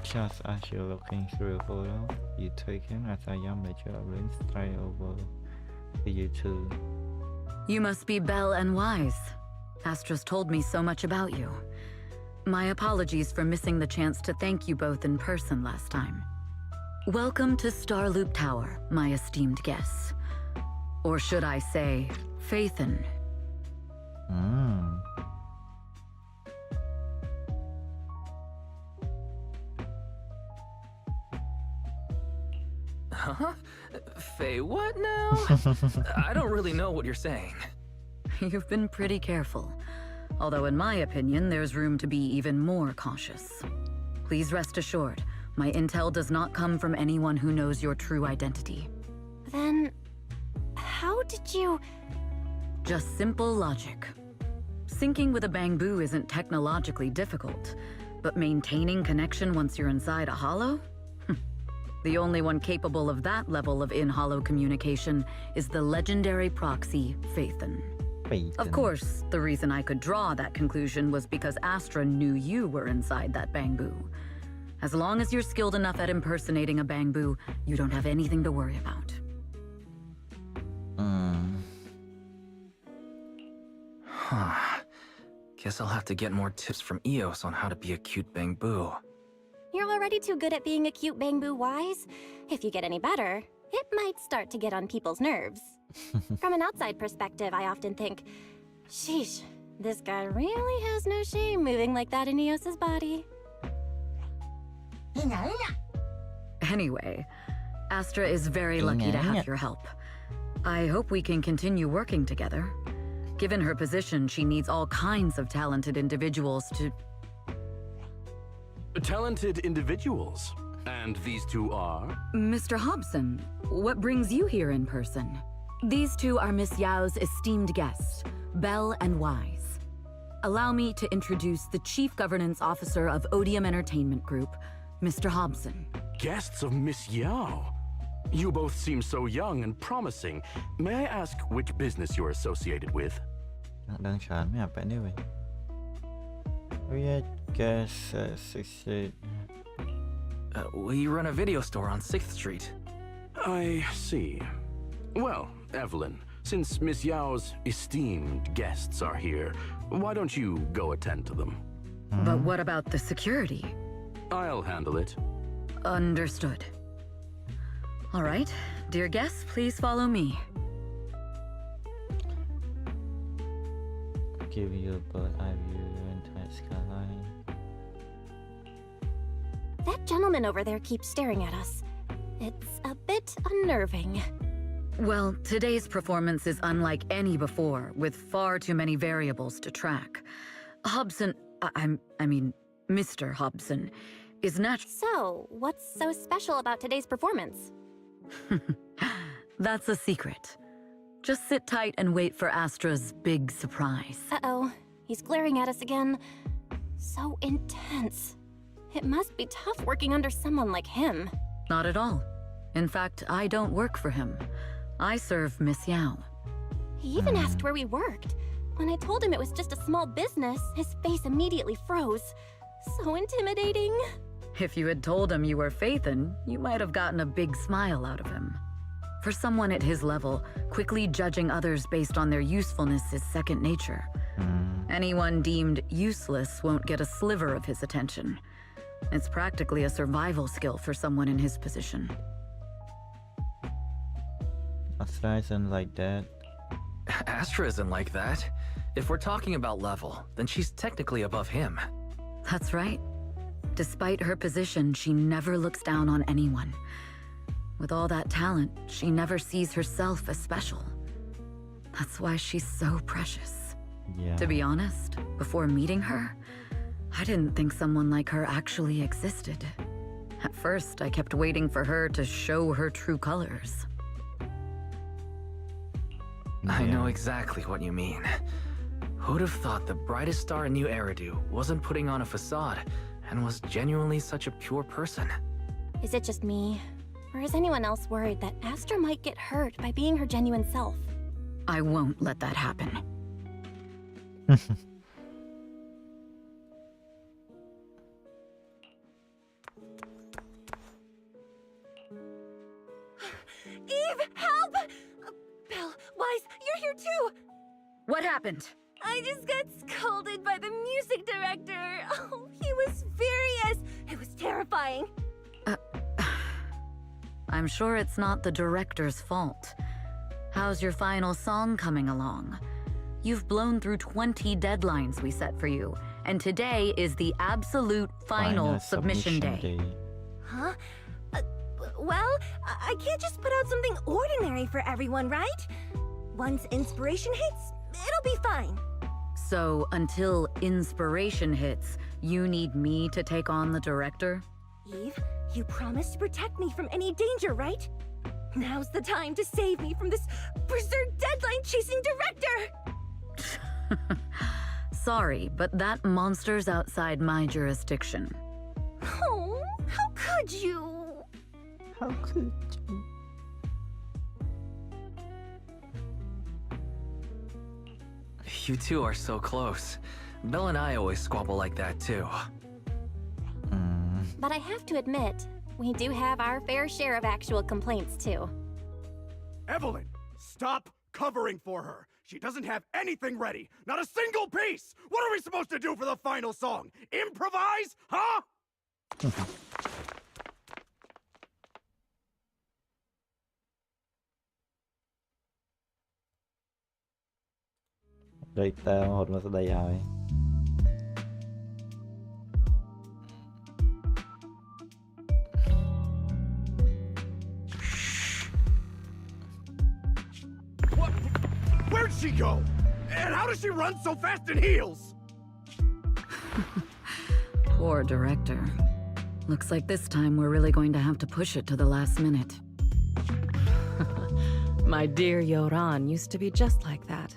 Just as you're looking through a photo you taken as a young major lens straight over to you too. You must be Belle and Wise. Astra's told me so much about you. My apologies for missing the chance to thank you both in person last time. Welcome to Starloop Tower, my esteemed guests. Or should I say, Phaethon. Huh? Faye, what now? I don't really know what you're saying. You've been pretty careful. Although in my opinion, there's room to be even more cautious. Please rest assured, my intel does not come from anyone who knows your true identity. Then, how did you... Just simple logic. Syncing with a bamboo isn't technologically difficult, but maintaining connection once you're inside a hollow? The only one capable of that level of in-hollow communication is the legendary proxy, Phaethon. Of course, the reason I could draw that conclusion was because Astra knew you were inside that bamboo. As long as you're skilled enough at impersonating a bamboo, you don't have anything to worry about. Huh. Guess I'll have to get more tips from Eos on how to be a cute bamboo. You're already too good at being a cute bamboo wise. If you get any better, it might start to get on people's nerves. From an outside perspective, I often think, sheesh, this guy really has no shame moving like that in Eos's body. Anyway, Astra is very lucky to have your help. I hope we can continue working together. Given her position, she needs all kinds of talented individuals to... Talented individuals? And these two are? Mr. Hobson, what brings you here in person? These two are Miss Yao's esteemed guests, Belle and Wise. Allow me to introduce the Chief Governance Officer of Odium Entertainment Group, Mr. Hobson. Guests of Miss Yao? You both seem so young and promising. May I ask which business you're associated with? Đơn giản mới phải như vậy. We guess We run a video store on 6th Street. I see. Well, Evelyn, since Miss Yao's esteemed guests are here, why don't you go attend to them? But what about the security? I'll handle it. Understood. All right, dear guests, please follow me. Give you a bird's eye view entire skyline. That gentleman over there keeps staring at us. It's a bit unnerving. Well, today's performance is unlike any before, with far too many variables to track. Hobson, I mean, Mr. Hobson, is natural. So, what's so special about today's performance? That's a secret. Just sit tight and wait for Astra's big surprise. Uh-oh, he's glaring at us again. So intense. It must be tough working under someone like him. Not at all. In fact, I don't work for him. I serve Miss Yao. He even asked where we worked. When I told him it was just a small business, his face immediately froze. So intimidating. If you had told him you were Phaethon, you might have gotten a big smile out of him. For someone at his level, quickly judging others based on their usefulness is second nature. Anyone deemed useless won't get a sliver of his attention. It's practically a survival skill for someone in his position. Astra isn't like that. Astra isn't like that. If we're talking about level, then she's technically above him. That's right. Despite her position, she never looks down on anyone. With all that talent, she never sees herself as special. That's why she's so precious. Yeah. To be honest, before meeting her, I didn't think someone like her actually existed. At first, I kept waiting for her to show her true colors. I know exactly what you mean. Who'd have thought the brightest star in New Eridu wasn't putting on a facade and was genuinely such a pure person? Is it just me? Or is anyone else worried that Astra might get hurt by being her genuine self? I won't let that happen. Eve, help! Belle, Wise, you're here too! What happened? I just got scolded by the music director. Oh, he was furious. It was terrifying. I'm sure it's not the director's fault. How's your final song coming along? You've blown through 20 deadlines we set for you, and today is the absolute final submission day. Huh? Well, I can't just put out something ordinary for everyone, right? Once inspiration hits, it'll be fine. So, until inspiration hits, you need me to take on the director? Eve, you promised to protect me from any danger, right? Now's the time to save me from this berserk deadline-chasing director! Sorry, but that monster's outside my jurisdiction. Oh, how could you? How could you? You two are so close. Belle and I always squabble like that too. But I have to admit, we do have our fair share of actual complaints too. Evelyn, stop covering for her. She doesn't have anything ready. Not a single piece. What are we supposed to do for the final song? Improvise? Huh? Đây ta hột nó sẽ đây rồi. What? Where'd she go? And how does she run so fast in heels? Poor director. Looks like this time we're really going to have to push it to the last minute. My dear Yoran used to be just like that.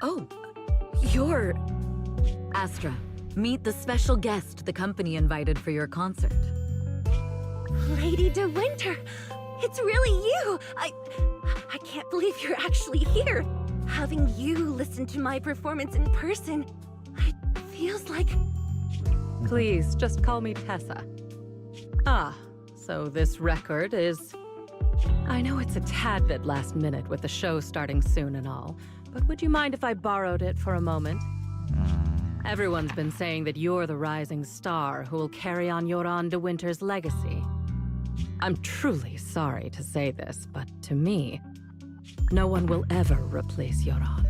Oh, you're... Astra, meet the special guest the company invited for your concert. Lady De Winter! It's really you! I can't believe you're actually here! Having you listen to my performance in person, it feels like... Please, just call me Tessa. Ah, so this record is... I know it's a tad bit last minute with the show starting soon and all, but would you mind if I borrowed it for a moment? Everyone's been saying that you're the rising star who will carry on Yoran De Winter's legacy. I'm truly sorry to say this, but to me, no one will ever replace Yoran.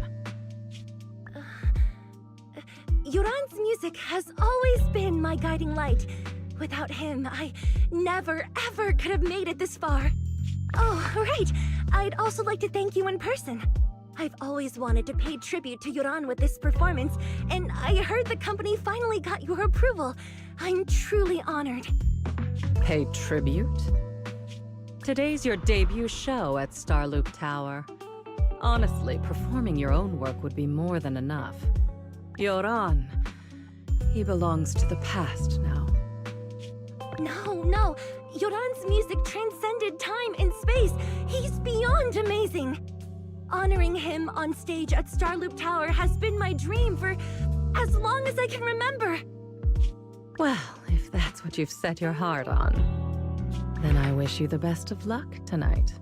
Yoran's music has always been my guiding light. Without him, I never, ever could have made it this far. Oh, right. I'd also like to thank you in person. I've always wanted to pay tribute to Yoran with this performance, and I heard the company finally got your approval. I'm truly honored. Pay tribute? Today's your debut show at Starloop Tower. Honestly, performing your own work would be more than enough. Yoran, he belongs to the past now. No. Yoran's music transcended time and space. He's beyond amazing. Honoring him on stage at Starloop Tower has been my dream for as long as I can remember. Well, if that's what you've set your heart on, then I wish you the best of luck tonight.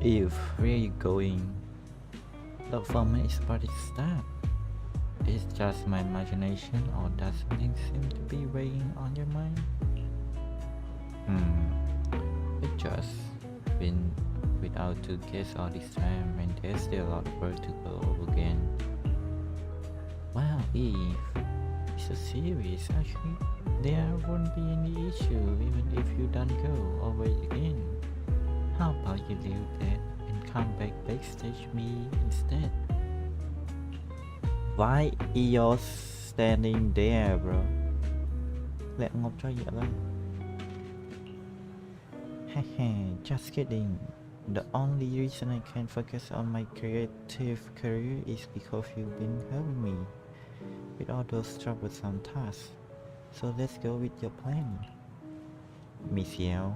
Eve, where are you going? The performance is about to start. Is it just my imagination, or does something seem to be weighing on your mind? It just been without two guests all this time, and there's still a lot of work to go over again. Wow, Eve, it's so serious actually. There won't be any issue even if you don't go over it again. How about you leave that and come backstage me instead? Why Eos standing there, bro. Lẹ ngộp cho vậy lên. Hehe, just kidding. The only reason I can focus on my creative career is because you've been helping me with all those troublesome tasks. So let's go with your plan, Miss Yao.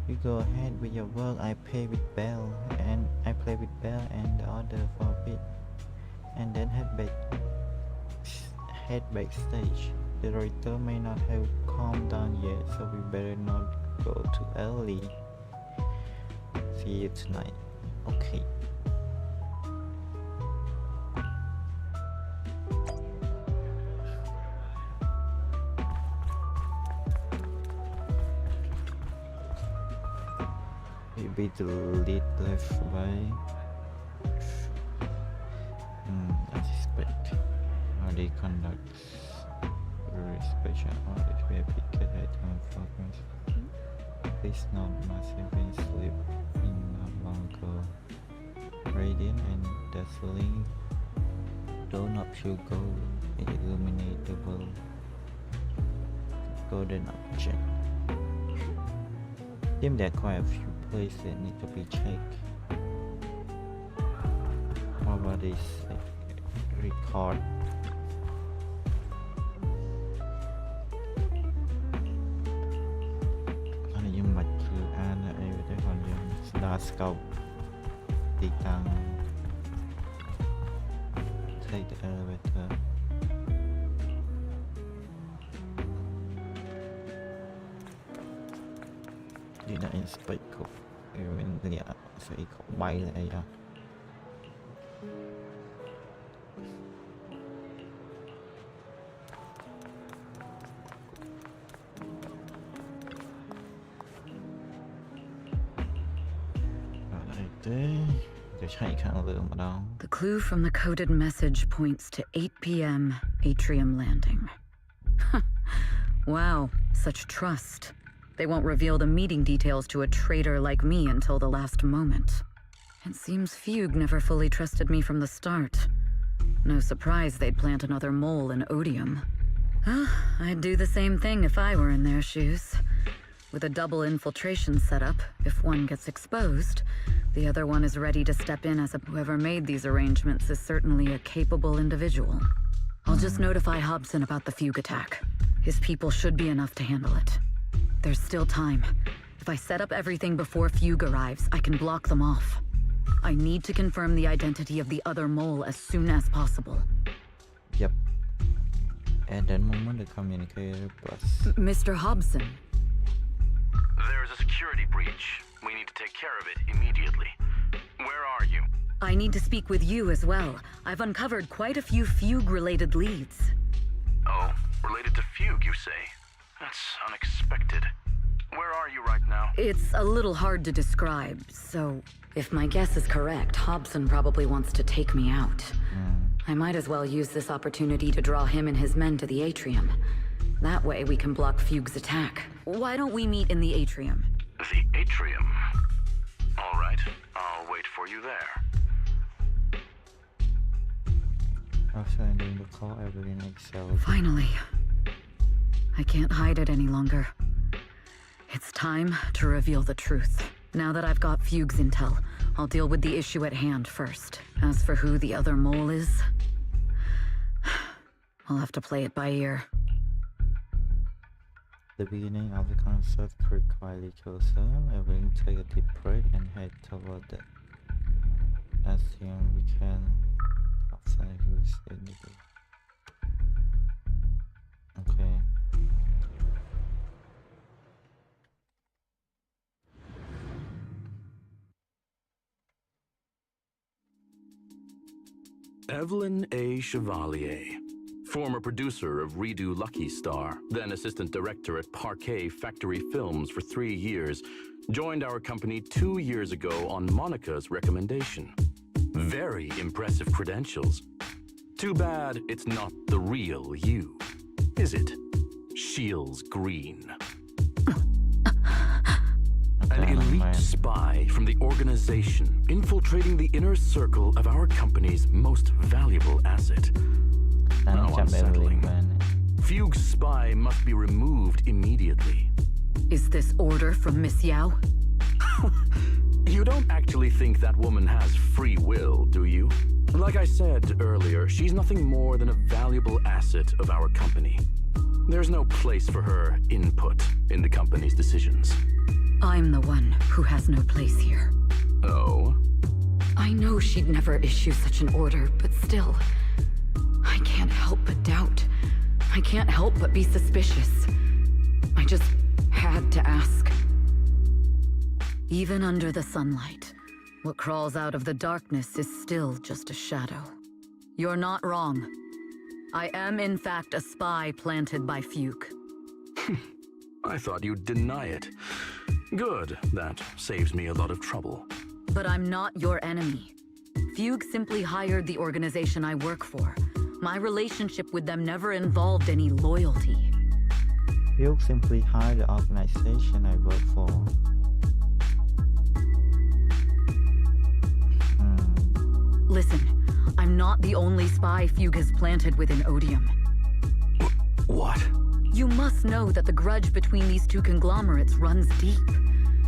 You go ahead with your work. I play with Belle and the other for a bit, and then head backstage. The writer may not have calmed down yet, so we better not go too early. See you tonight. Okay. Maybe the lead left by as expected. How they conduct special audit where picket item programs. Please note massive wind slip in a bunker. Radiant and dazzling. Dawn of pure gold, illuminatable golden object. Seems there are quite a few places that need to be checked. What about this record? Nhưng mà chưa an là em thấy còn dùng Star Scope đi tăng take the elevator. Đi lại space cục mình nghĩ sẽ không bay lại à. The clue from the coded message points to 8 p.m. Atrium Landing. Wow, such trust. They won't reveal the meeting details to a traitor like me until the last moment. It seems Fugue never fully trusted me from the start. No surprise they'd plant another mole in Odium. I'd do the same thing if I were in their shoes. With a double infiltration setup, if one gets exposed, the other one is ready to step in as whoever made these arrangements is certainly a capable individual. I'll just notify Hobson about the Fugue attack. His people should be enough to handle it. There's still time. If I set up everything before Fugue arrives, I can block them off. I need to confirm the identity of the other mole as soon as possible. Yep. At that moment, the communicator plus... Mr. Hobson. There's a security breach. We need to take care of it immediately. Where are you? I need to speak with you as well. I've uncovered quite a few Fugue-related leads. Oh, related to Fugue, you say? That's unexpected. Where are you right now? It's a little hard to describe, so... If my guess is correct, Hobson probably wants to take me out. I might as well use this opportunity to draw him and his men to the atrium. That way we can block Fugue's attack. Why don't we meet in the atrium? The atrium? All right, I'll wait for you there. Finally. I can't hide it any longer. It's time to reveal the truth. Now that I've got Fugue's intel, I'll deal with the issue at hand first. As for who the other mole is, I'll have to play it by ear. The beginning of the concert grew quietly closer. Everyone take a deep breath and head toward it. As soon we can outside who's in the Okay. Evelyn A. Chevalier, former producer of Redo Lucky Star, then assistant director at Parquet Factory Films for 3 years, joined our company 2 years ago on Monica's recommendation. Very impressive credentials. Too bad it's not the real you, is it? Shields Green. An elite spy from the organization infiltrating the inner circle of our company's most valuable asset. How unsettling. Fugue's spy must be removed immediately. Is this order from Miss Yao? You don't actually think that woman has free will, do you? Like I said earlier, she's nothing more than a valuable asset of our company. There's no place for her input in the company's decisions. I'm the one who has no place here. Oh? I know she'd never issue such an order, but still, I can't help but doubt. I can't help but be suspicious. I just had to ask. Even under the sunlight, what crawls out of the darkness is still just a shadow. You're not wrong. I am in fact a spy planted by Fugue. I thought you'd deny it. Good, that saves me a lot of trouble. But I'm not your enemy. Fugue simply hired the organization I work for. My relationship with them never involved any loyalty. Fugue simply hired the organization I work for. Listen, I'm not the only spy Fugue has planted within Odium. What? You must know that the grudge between these two conglomerates runs deep.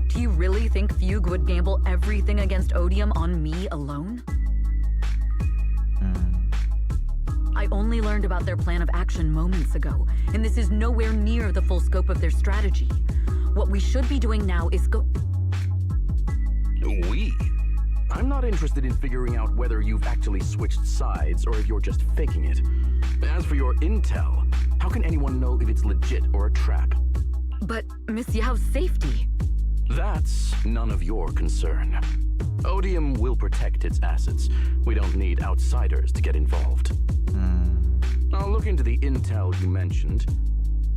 Do you really think Fugue would gamble everything against Odium on me alone? I only learned about their plan of action moments ago, and this is nowhere near the full scope of their strategy. What we should be doing now is We? I'm not interested in figuring out whether you've actually switched sides or if you're just faking it. As for your intel, how can anyone know if it's legit or a trap? But Miss Yao's safety... That's none of your concern. Odium will protect its assets. We don't need outsiders to get involved. I'll look into the intel you mentioned.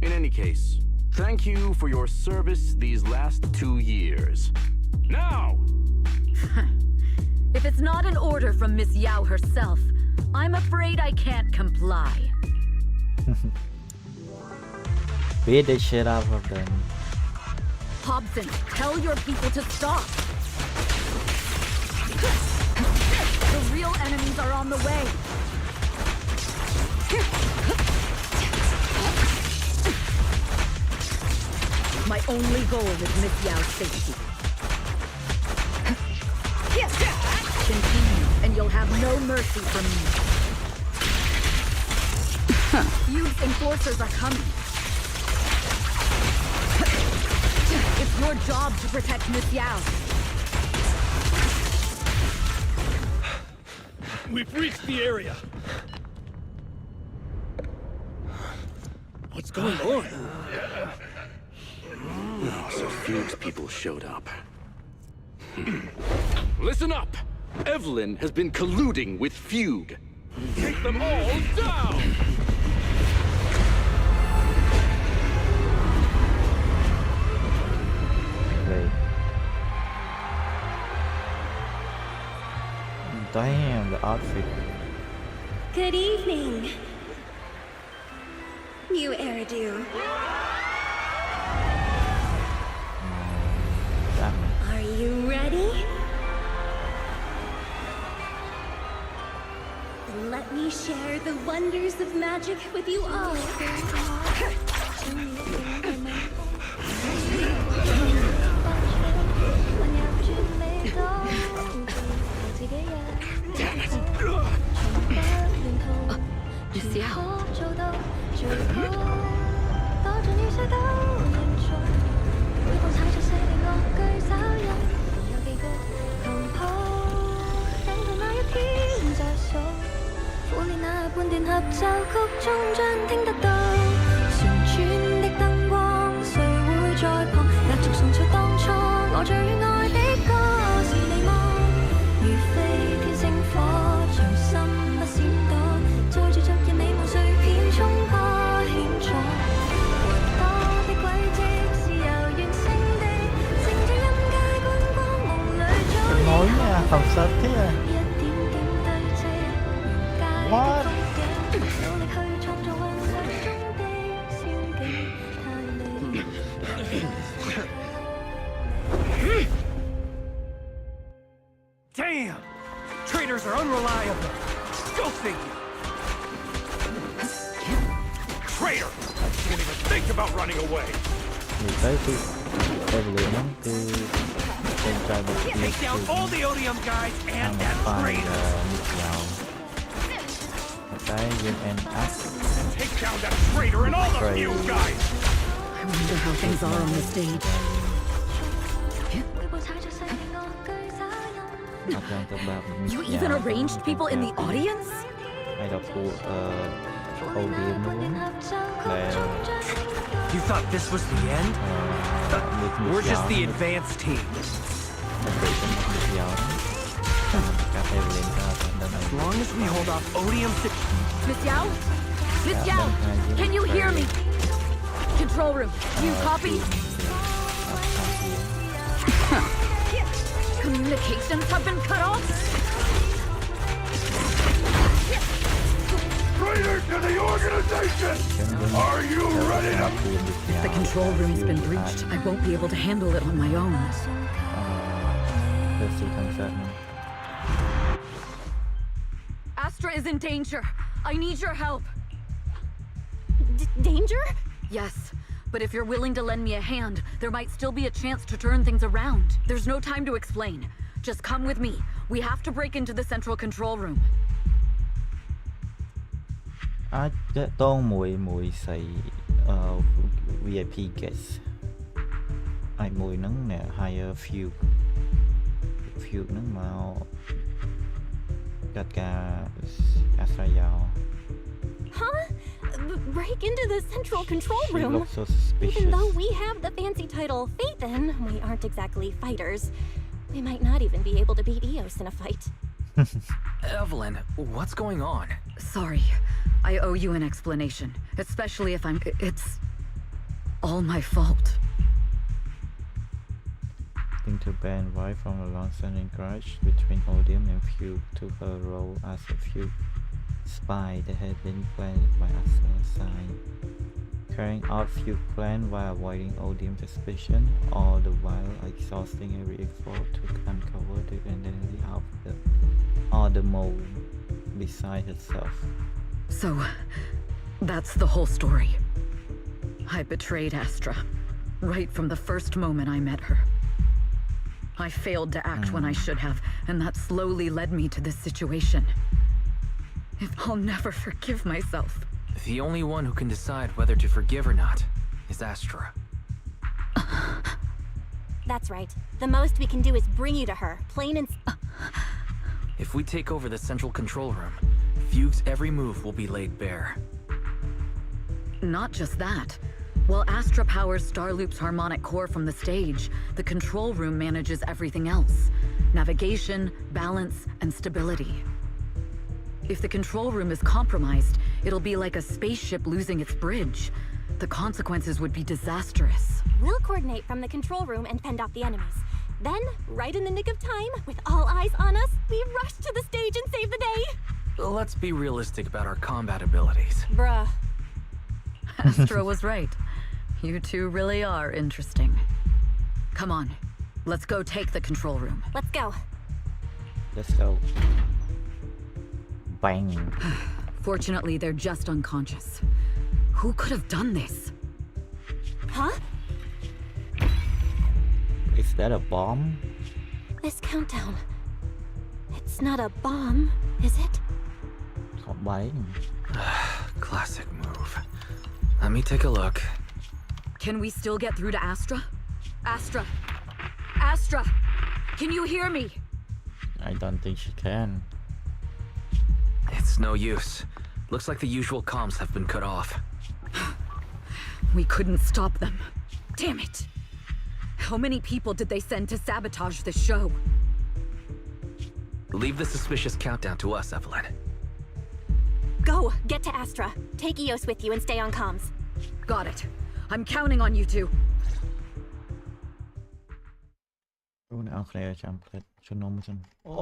In any case, thank you for your service these last 2 years. Now! If it's not an order from Miss Yao herself, I'm afraid I can't comply. Beat the shit out of them. Hobson, tell your people to stop! The real enemies are on the way! My only goal is Miss Yao's safety. Continue, and you'll have no mercy from me. Fugue's enforcers are coming. It's your job to protect Miss Yao. We've reached the area. What's going on? Oh, so Fugue's people showed up. Listen up! Evelyn has been colluding with Fugue. Take them all down! Wait. Damn, the outfit. Good evening. New Eridu. Are you ready? Let me share the wonders of magic with you all. Miss Yao. Nói nha, học sao thế à? What? Damn! Traitors are unreliable. Go figure. Traitor! Can't even think about running away. Người tới thì Evelyn lắm thì con trai một kia Take down all the Odium guys and that traitor. Một cái game and us. Take down that traitor and all of you guys. I wonder how things are on the stage. You even arranged people in the audience? Hay đọc của Odium luôn. You thought this was the end? We're just the advanced team. As long as we hold off Odium to... Miss Yao? Miss Yao! Can you hear me? Control room, do you copy? Communications have been cut off? Traitor to the organization! Are you ready to... If the control room's been breached, I won't be able to handle it on my own. Astra is in danger. I need your help. Danger? Yes, but if you're willing to lend me a hand, there might still be a chance to turn things around. There's no time to explain. Just come with me. We have to break into the central control room. Tôn mùi xì VIP guest. Ai mùi nắng nè higher fuel nắng màu gạt cả Astra Yao. Huh? Break into the central control room? Looks so suspicious. Even though we have the fancy title Phaethon, we aren't exactly fighters. We might not even be able to beat Eos in a fight. Evelyn, what's going on? Sorry. I owe you an explanation. Especially if it's all my fault. Think to ban right from a long-standing grudge between Odium and Fugue to her role as a Fugue spy that had been planned by Astra's side. Carrying out Fugue plan while avoiding Odium suspicion, all the while exhausting every effort to uncover the identity of the other mole beside herself. So, that's the whole story. I betrayed Astra, right from the first moment I met her. I failed to act when I should have, and that slowly led me to this situation. I'll never forgive myself. The only one who can decide whether to forgive or not is Astra. That's right. The most we can do is bring you to her, plain and... If we take over the central control room, Fugue's every move will be laid bare. Not just that. While Astra powers Starloop's harmonic core from the stage, the control room manages everything else. Navigation, balance, and stability. If the control room is compromised, it'll be like a spaceship losing its bridge. The consequences would be disastrous. We'll coordinate from the control room and fend off the enemies. Then, right in the nick of time, with all eyes on us, we rush to the stage and save the day! Let's be realistic about our combat abilities. Bruh. Astra was right. You two really are interesting. Come on, let's go take the control room. Let's go. Let's go. Bang. Fortunately, they're just unconscious. Who could have done this? Huh? Is that a bomb? This countdown. It's not a bomb, is it? Không bánh. Classic move. Let me take a look. Can we still get through to Astra? Astra! Astra! Can you hear me? I don't think she can. It's no use. Looks like the usual comms have been cut off. We couldn't stop them. Damn it! How many people did they send to sabotage this show? Leave the suspicious countdown to us, Evelyn. Go! Get to Astra. Take Eos with you and stay on comms. Got it. I'm counting on you two. เอาเคลียร์จำเพลทชนมจังโอ้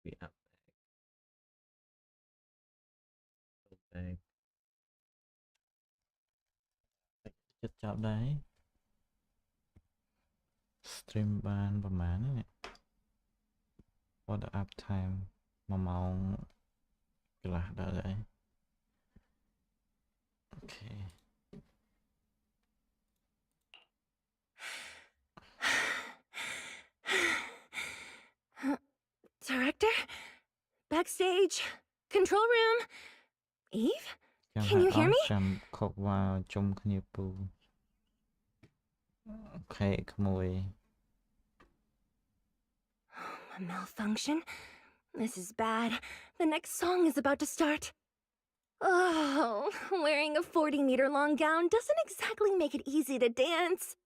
Bị áp bag. Chất chọc đấy. Stream ban ประมาณนี้เนี่ย What the up time 1 ម៉ោងកន្លះដល់ហើយ Okay. Director? Backstage? Control room? Eve? Can you hear me? ចាំខកវ៉ាជុំគ្នាពូ Okay, ក្មួយ A malfunction? This is bad. The next song is about to start. Oh, wearing a 40-meter-long gown doesn't exactly make it easy to dance.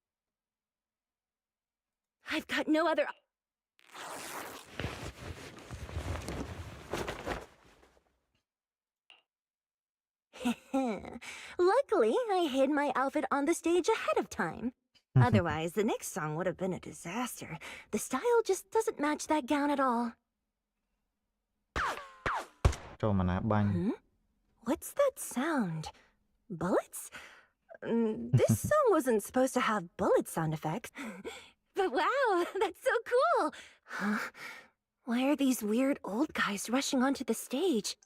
I've got no other... Luckily, I hid my outfit on the stage ahead of time. Otherwise, the next song would have been a disaster. The style just doesn't match that gown at all. What's that sound? Bullets? This song wasn't supposed to have bullet sound effects. But wow, that's so cool! Huh? Why are these weird old guys rushing onto the stage?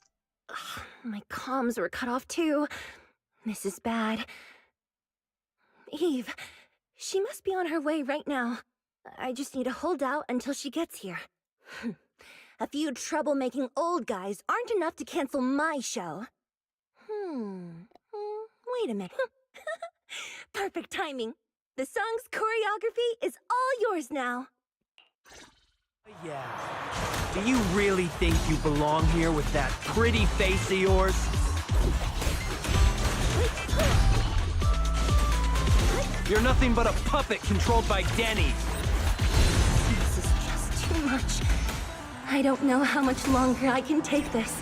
Ugh, my comms were cut off too. This is bad. Eve, she must be on her way right now. I just need to hold out until she gets here. A few troublemaking old guys aren't enough to cancel my show. Wait a minute. Perfect timing. The song's choreography is all yours now. Yeah. Do you really think you belong here with that pretty face of yours? You're nothing but a puppet controlled by Denny. This is just too much. I don't know how much longer I can take this.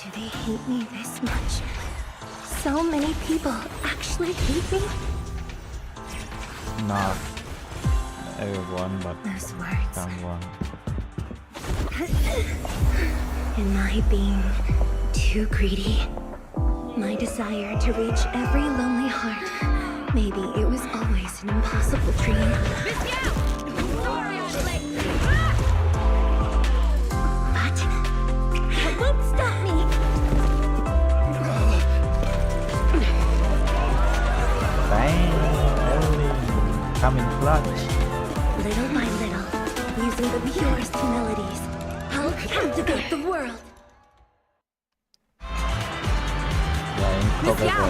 Do they hate me this much? So many people actually hate me? Not everyone, but those words. Someone. Am I being too greedy? My desire to reach every lonely heart. Maybe it was always an impossible dream. Miss Yao! Sorry, I'm late. But that won't stop me. Coming clutch. Little by little, using the purest melodies, I'll captivate the world. Miss Yao,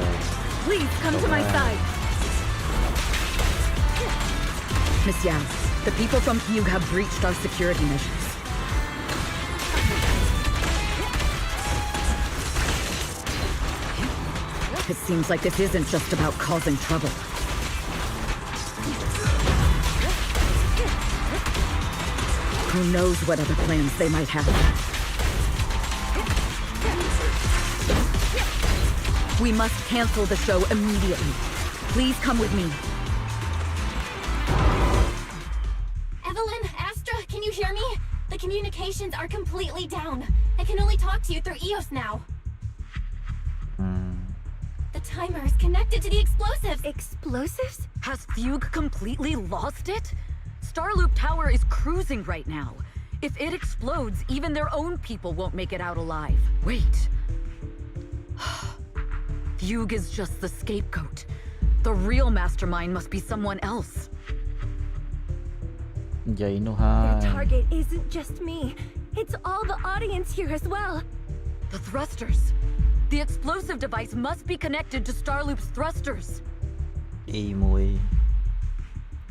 please come to my side. Miss Yao, the people from Fugue have breached our security measures. It seems like this isn't just about causing trouble. Who knows what other plans they might have. We must cancel the show immediately. Please come with me. Evelyn, Astra, can you hear me? The communications are completely down. I can only talk to you through EOS now. The timer is connected to the explosives. Explosives? Has Fugue completely lost it? Starloop Tower is cruising right now. If it explodes, even their own people won't make it out alive. Wait. Fugue is just the scapegoat. The real mastermind must be someone else. The target isn't just me. It's all the audience here as well. The thrusters. The explosive device must be connected to Starloop's thrusters.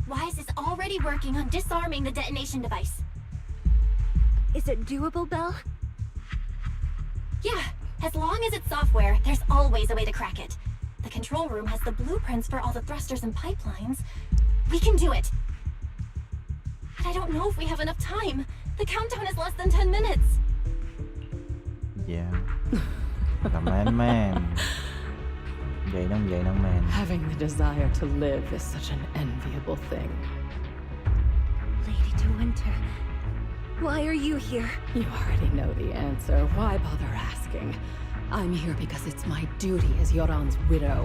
Wise is already working on disarming the detonation device. Is it doable, Belle? Yeah, as long as it's software, there's always a way to crack it. The control room has the blueprints for all the thrusters and pipelines. We can do it. But I don't know if we have enough time. The countdown is less than 10 minutes. Yeah. The man. Having the desire to live is such an enviable thing. Lady De Winter, why are you here? You already know the answer. Why bother asking? I'm here because it's my duty as Yoran's widow.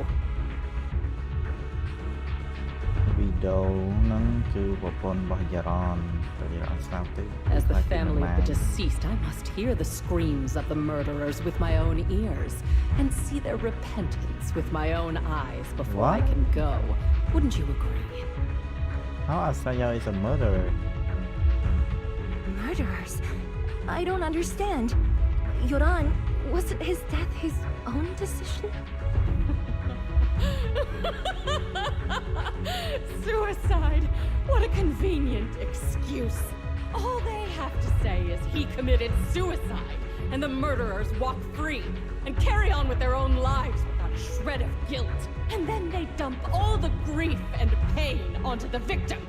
វីដេអូហ្នឹងគឺប្រពន្ធរបស់យ៉ារ៉នតែយ៉ារ៉នស្លាប់ទៅ As the family of the deceased, I must hear the screams of the murderers with my own ears and see their repentance with my own eyes before I can go. Wouldn't you agree? How Astra Yao is a murderer? Murderers? I don't understand. Yoran, wasn't his death his own decision? Suicide! What a convenient excuse. All they have to say is he committed suicide, and the murderers walk free and carry on with their own lives without a shred of guilt. And then they dump all the grief and pain onto the victim.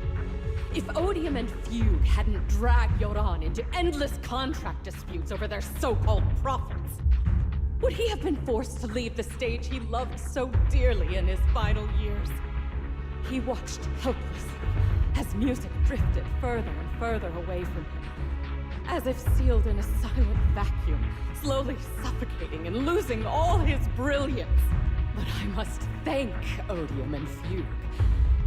If Odium and Fugue hadn't dragged Yoran into endless contract disputes over their so-called profits, would he have been forced to leave the stage he loved so dearly in his final years? He watched helplessly as music drifted further and further away from him, as if sealed in a silent vacuum, slowly suffocating and losing all his brilliance. But I must thank Odium and Fugue.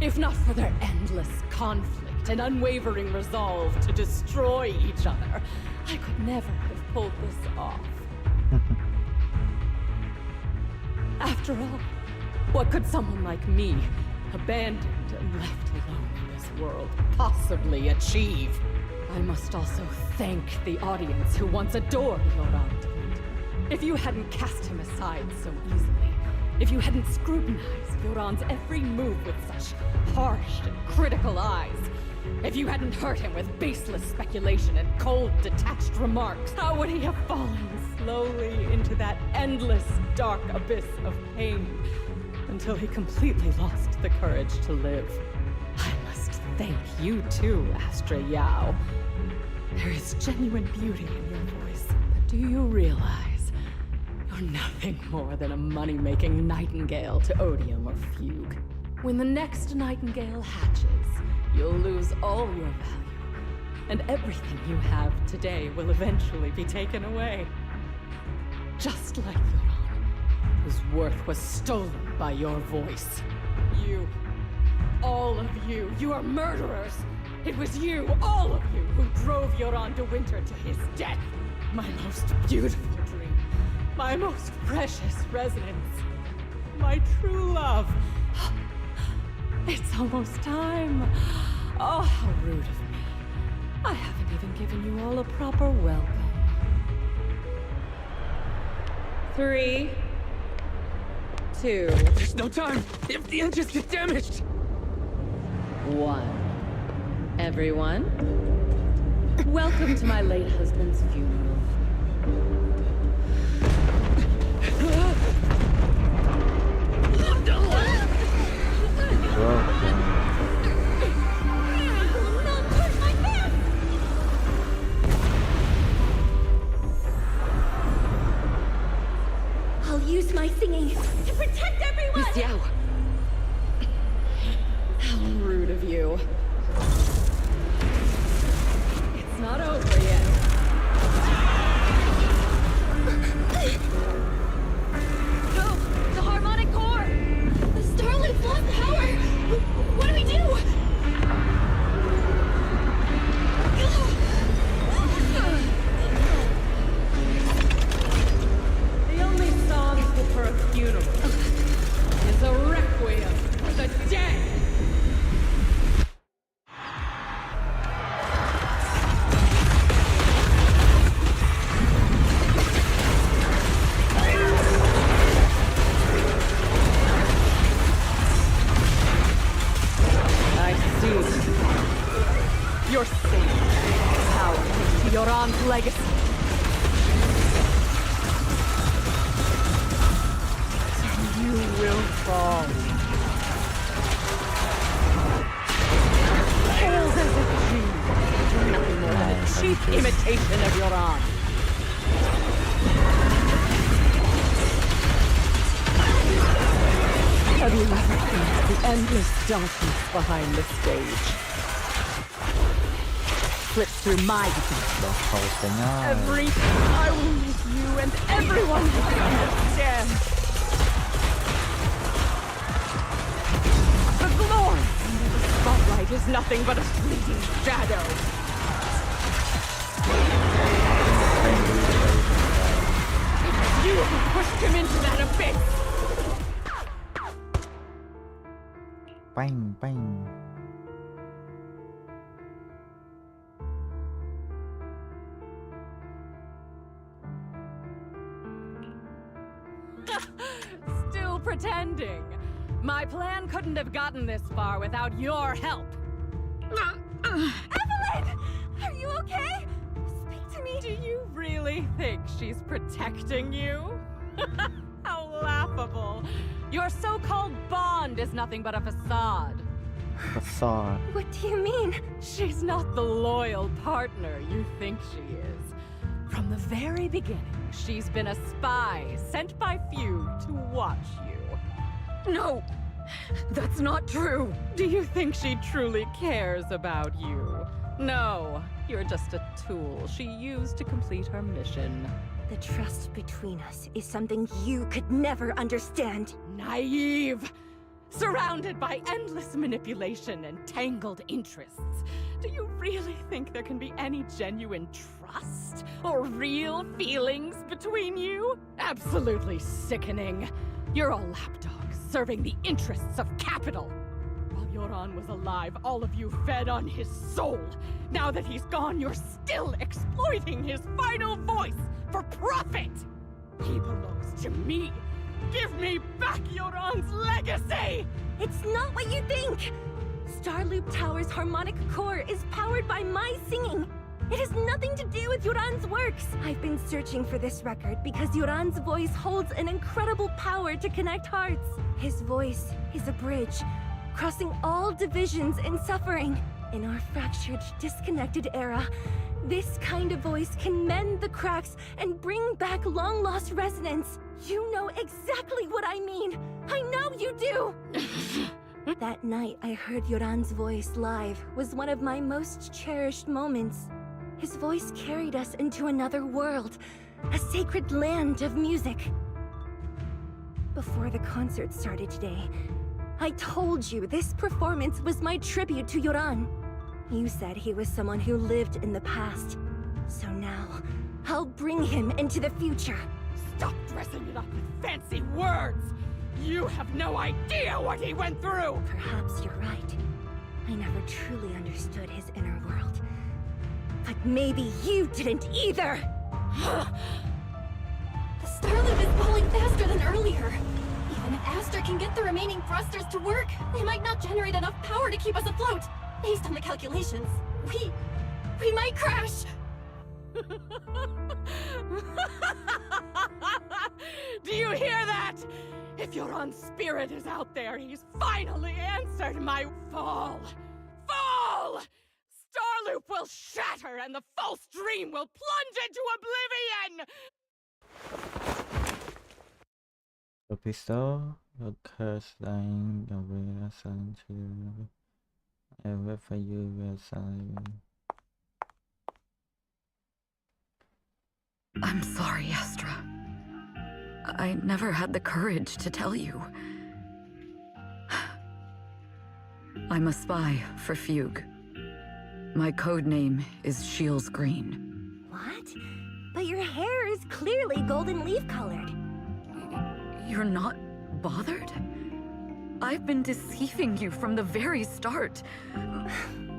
If not for their endless conflict and unwavering resolve to destroy each other, I could never have pulled this off. After all, what could someone like me, abandoned and left alone in this world, possibly achieve? I must also thank the audience who once adored Yoran De Winter. If you hadn't cast him aside so easily, if you hadn't scrutinized Yoran's every move with such harsh and critical eyes, if you hadn't hurt him with baseless speculation and cold, detached remarks, how would he have fallen slowly into that endless, dark abyss of pain until he completely lost the courage to live? I must thank you too, Astra Yao. There is genuine beauty in your voice, but do you realize you're nothing more than a money-making nightingale to Odium or Fugue? When the next nightingale hatches, you'll lose all your value, and everything you have today will eventually be taken away. Just like Yoran, whose worth was stolen by your voice. You, all of you, you are murderers! It was you, all of you, who drove Yoran De Winter to his death. My most beautiful dream, my most precious residence, my true love. It's almost time. Oh, how rude of me. I haven't even given you all a proper welcome. 3, 2... There's no time! If the engines get damaged! 1. Everyone, welcome to my late husband's funeral. I'll use my singing to protect everyone! Miss Yao! How rude of you. It's not over yet. No! The harmonic core! The Starlight's lost power! What do we do? The only song fit for a funeral is a requiem for the dead! I see. You're safe. Power to Yoran's legacy. You will fall. Hails as a Jew, nothing more than a cheap imitation of Yoran. Have you ever felt the endless darkness behind the stage? Slip through my defense. Everything I will make you and everyone understand. The glory under the spotlight is nothing but a fleeting shadow. It was you who pushed him into that abyss. Bang, bang. Still pretending. My plan couldn't have gotten this far without your help. Evelyn! Are you okay? Speak to me. Do you really think she's protecting you? How laughable. Your so-called bond is nothing but a facade. Facade. What do you mean? She's not the loyal partner you think she is. From the very beginning, she's been a spy sent by few to watch you. No, that's not true. Do you think she truly cares about you? No, you're just a tool she used to complete her mission. The trust between us is something you could never understand. Naive! Surrounded by endless manipulation and tangled interests. Do you really think there can be any genuine trust or real feelings between you? Absolutely sickening. You're all lapdogs serving the interests of capital. While Yoran was alive, all of you fed on his soul. Now that he's gone, you're still exploiting his final voice for profit. He belongs to me. Give me back Yoran's legacy! It's not what you think! Starloop Tower's harmonic core is powered by my singing. It has nothing to do with Yoran's works. I've been searching for this record because Yoran's voice holds an incredible power to connect hearts. His voice is a bridge, crossing all divisions and suffering. In our fractured, disconnected era, this kind of voice can mend the cracks and bring back long-lost resonance. You know exactly what I mean. I know you do. That night I heard Yoran's voice live was one of my most cherished moments. His voice carried us into another world, a sacred land of music. Before the concert started today, I told you this performance was my tribute to Yoran. You said he was someone who lived in the past. So now, I'll bring him into the future. Stop dressing it up with fancy words! You have no idea what he went through! Perhaps you're right. I never truly understood his inner world. But maybe you didn't either! The Starloop is falling faster than earlier. Even if Astra can get the remaining thrusters to work, they might not generate enough power to keep us afloat. Based on the calculations, we might crash! Do you hear that? If Yoran's spirit is out there, he's finally answered my fall! Fall! Starloop will shatter and the false dream will plunge into oblivion! The pistol, the curse line, the way assigned to ever for you will sign. I'm sorry, Astra. I never had the courage to tell you. I'm a spy for Fugue. My code name is Shields Green. What? But your hair is clearly golden leaf colored. You're not bothered? I've been deceiving you from the very start.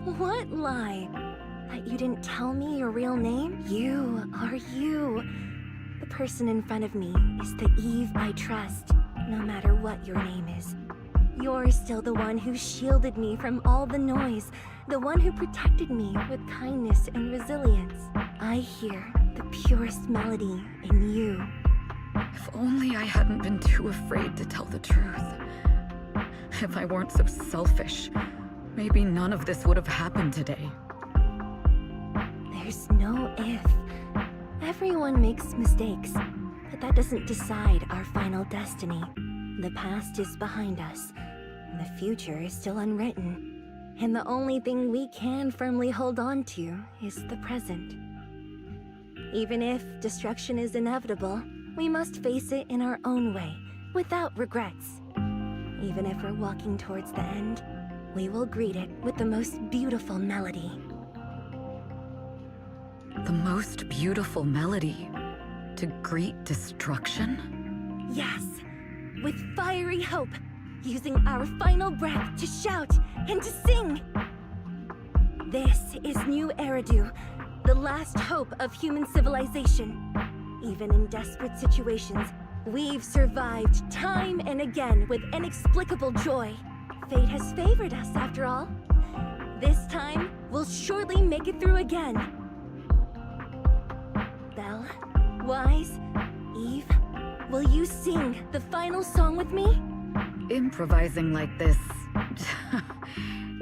What lie? That you didn't tell me your real name? You are you. The person in front of me is the Eve I trust, no matter what your name is. You're still the one who shielded me from all the noise, the one who protected me with kindness and resilience. I hear the purest melody in you. If only I hadn't been too afraid to tell the truth. If I weren't so selfish, maybe none of this would have happened today. There's no if. Everyone makes mistakes, but that doesn't decide our final destiny. The past is behind us. The future is still unwritten. And the only thing we can firmly hold on to is the present. Even if destruction is inevitable, we must face it in our own way, without regrets. Even if we're walking towards the end, we will greet it with the most beautiful melody. The most beautiful melody? To greet destruction? Yes, with fiery hope, using our final breath to shout and to sing. This is New Eridu, the last hope of human civilization. Even in desperate situations, we've survived time and again with inexplicable joy. Fate has favored us, after all. This time, we'll surely make it through again. Belle, Wise, Eve, will you sing the final song with me? Improvising like this...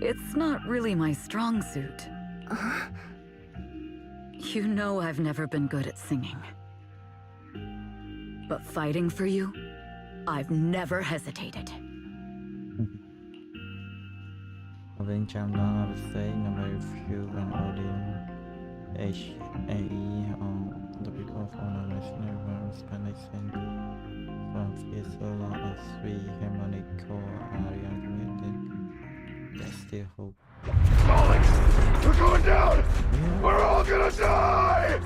it's not really my strong suit. You know I've never been good at singing. But fighting for you, I've never hesitated. Avenged Dawn of the State, number few and audience. HAE on the people of honor national environment Spanish and from fear so long as we harmonic core are uncommitted. There's still hope. Alex! We're going down! Yeah. We're all gonna die!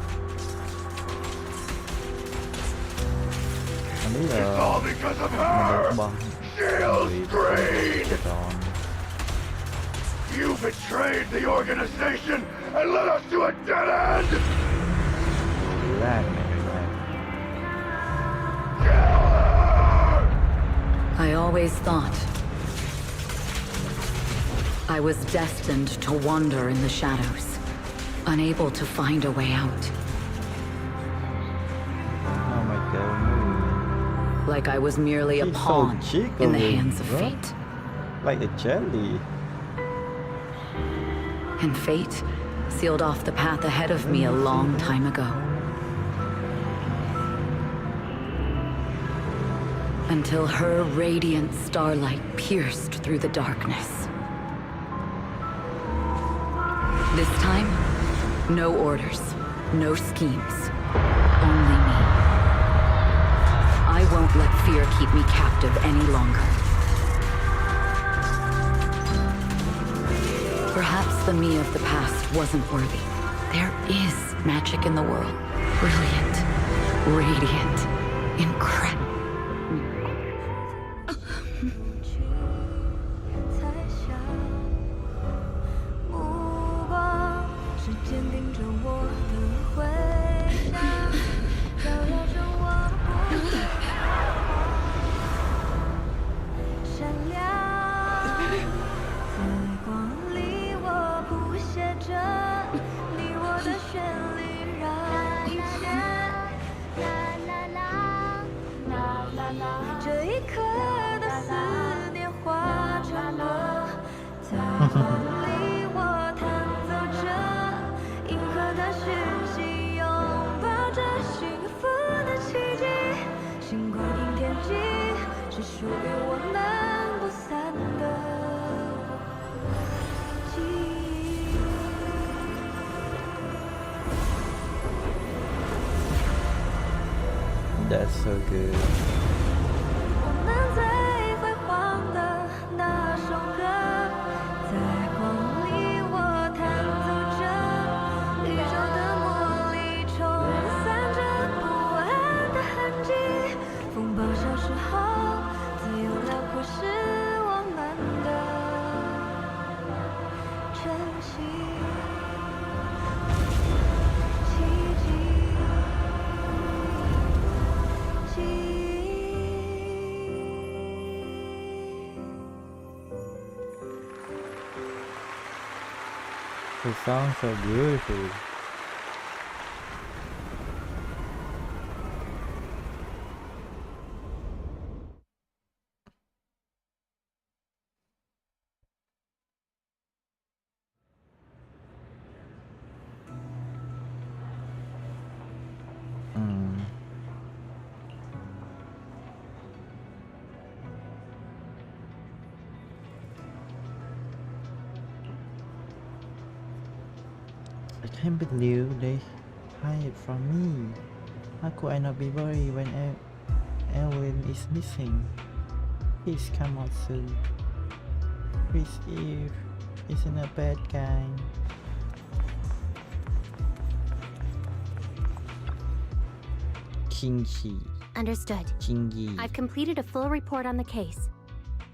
It's all because of her! Shield's greed! You betrayed the organization and led us to a dead end! Kill her! I always thought I was destined to wander in the shadows, unable to find a way out. Oh my god. Like I was merely a pawn in the hands of fate. Like a jelly. And fate sealed off the path ahead of me a long time ago. Until her radiant starlight pierced through the darkness. This time, no orders, no schemes, only me. I won't let fear keep me captive any longer. Perhaps the me of the past wasn't worthy. There is magic in the world. Brilliant, radiant, incredible. That's so good. The song's so beautiful. I can't believe they hide from me. How could I not be worried when Evelyn is missing? Please come out soon. Chris Eve isn't a bad guy. Kingy. Understood. Kingy. I've completed a full report on the case.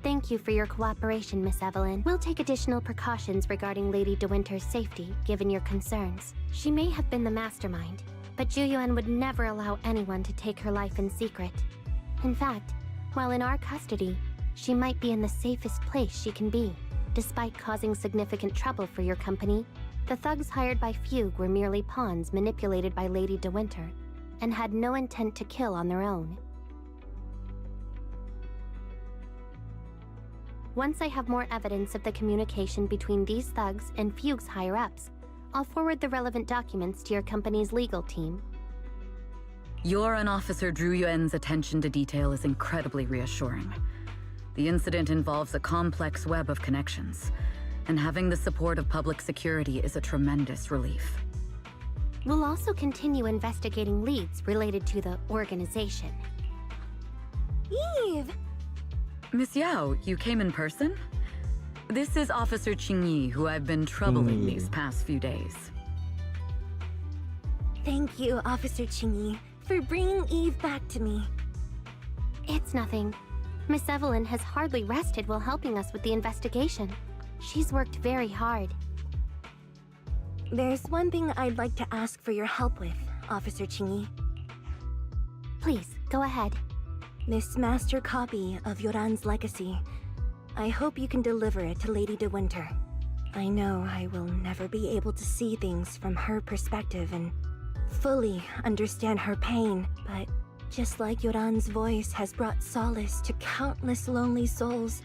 Thank you for your cooperation, Miss Evelyn. We'll take additional precautions regarding Lady De Winter's safety, given your concerns. She may have been the mastermind, but Juyuan would never allow anyone to take her life in secret. In fact, while in our custody, she might be in the safest place she can be. Despite causing significant trouble for your company, the thugs hired by Fugue were merely pawns manipulated by Lady De Winter, and had no intent to kill on their own. Once I have more evidence of the communication between these thugs and Fugue's higher-ups, I'll forward the relevant documents to your company's legal team. Your and Officer Zhu Yuan's attention to detail is incredibly reassuring. The incident involves a complex web of connections, and having the support of public security is a tremendous relief. We'll also continue investigating leads related to the organization. Eve! Miss Yao, you came in person? This is Officer Qingyi, who I've been troubling these past few days. Thank you, Officer Qingyi, for bringing Eve back to me. It's nothing. Miss Evelyn has hardly rested while helping us with the investigation. She's worked very hard. There's one thing I'd like to ask for your help with, Officer Qingyi. Please, go ahead. This master copy of Yoran's legacy. I hope you can deliver it to Lady De Winter. I know I will never be able to see things from her perspective and fully understand her pain, but just like Yoran's voice has brought solace to countless lonely souls,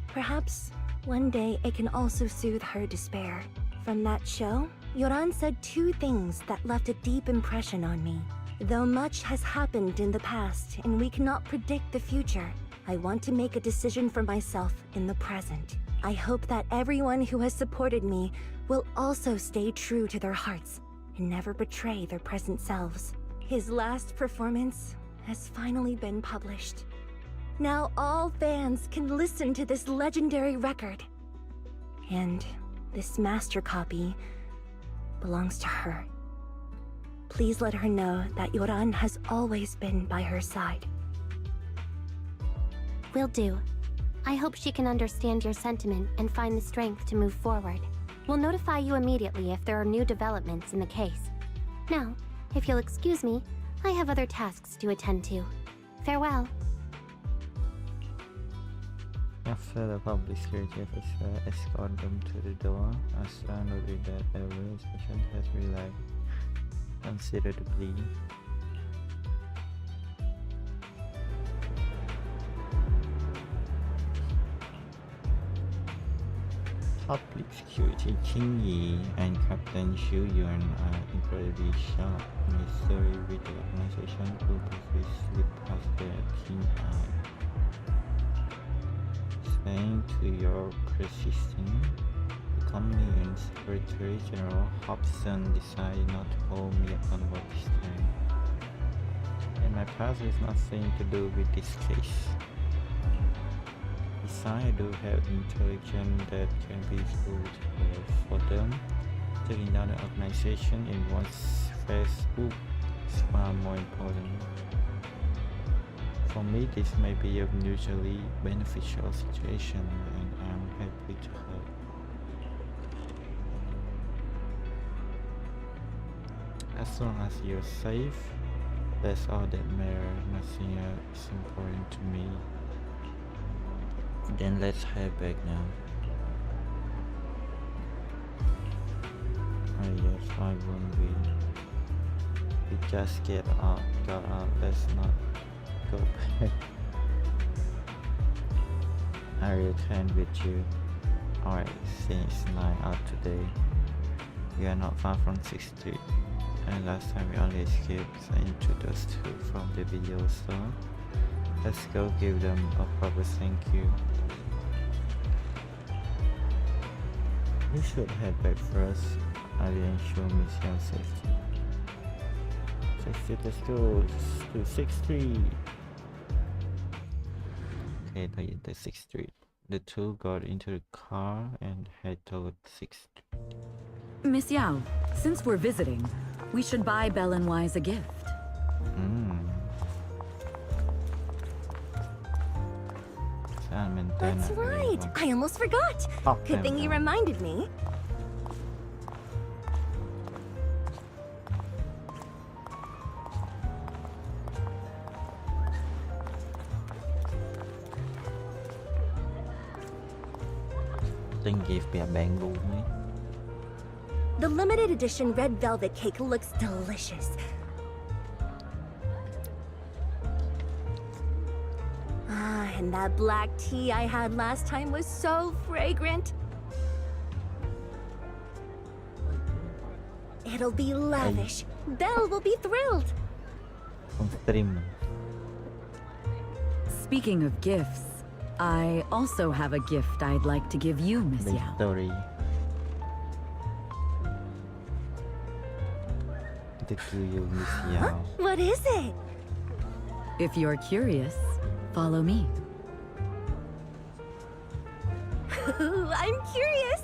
perhaps one day it can also soothe her despair. From that show, Yoran said two things that left a deep impression on me. Though much has happened in the past and we cannot predict the future, I want to make a decision for myself in the present. I hope that everyone who has supported me will also stay true to their hearts and never betray their present selves. His last performance has finally been published. Now all fans can listen to this legendary record. And this master copy belongs to her. Please let her know that Yoran has always been by her side. Will do. I hope she can understand your sentiment and find the strength to move forward. We'll notify you immediately if there are new developments in the case. Now, if you'll excuse me, I have other tasks to attend to. Farewell. After the public security officer escorted them to the door, Astra noted that Evelyn's patient has relaxed considerably. Public security Qingyi and Captain Xu Yuan are incredibly sharp necessary with the organization who perfectly slip past their keen eye. Thanks to your persistence, the company and Secretary General Hobson decided not to hold me accountable this time. And my past has nothing to do with this case. Besides, I do have intelligence that can be used for them. Taking down the organization in one's Facebook is far more important. For me, this may be a mutually beneficial situation, and I'm happy to help. As long as you're safe, that's all that matters. Nothing else is important to me. Then let's head back now. Oh yes, I won't be. We just got out, let's not go back. I return with you. Alright, since 9 out today. We are not far from 6th Street. And last time we only escaped into those two from the video store. Let's go give them a proper thank you. We should head back first. I didn't ensure Miss Yao safety. Let's go to 6th Street. Okay, they enter 6th Street. The two got into the car and head toward 6th Street. Miss Yao, since we're visiting, we should buy Belle and Wise a gift. That's right. I almost forgot. Good thing you reminded me. Then give me a bamboo. The limited edition red velvet cake looks delicious. Ah, and that black tea I had last time was so fragrant. It'll be lavish. Belle will be thrilled. Speaking of gifts, I also have a gift I'd like to give you, Miss Yao. Huh? What is it? If you're curious, follow me. I'm curious.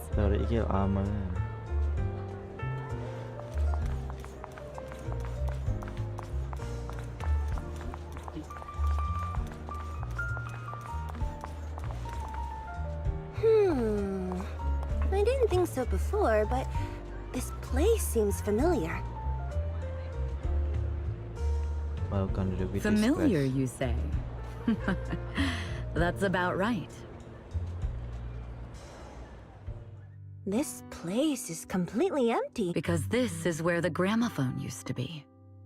I didn't think so before, but this place seems familiar. Welcome to the Familiar, you say? That's about right. This place is completely empty. Because this is where the gramophone used to be.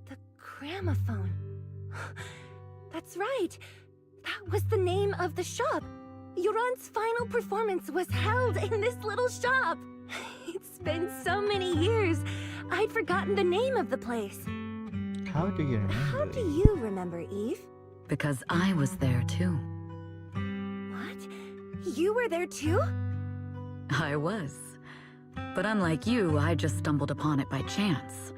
The gramophone. That's right. That was the name of the shop. Yoran's final performance was held in this little shop. It's been so many years. I'd forgotten the name of the place. How do you remember? How do you remember, Eve? Because I was there too. What? You were there too? I was. But unlike you, I just stumbled upon it by chance.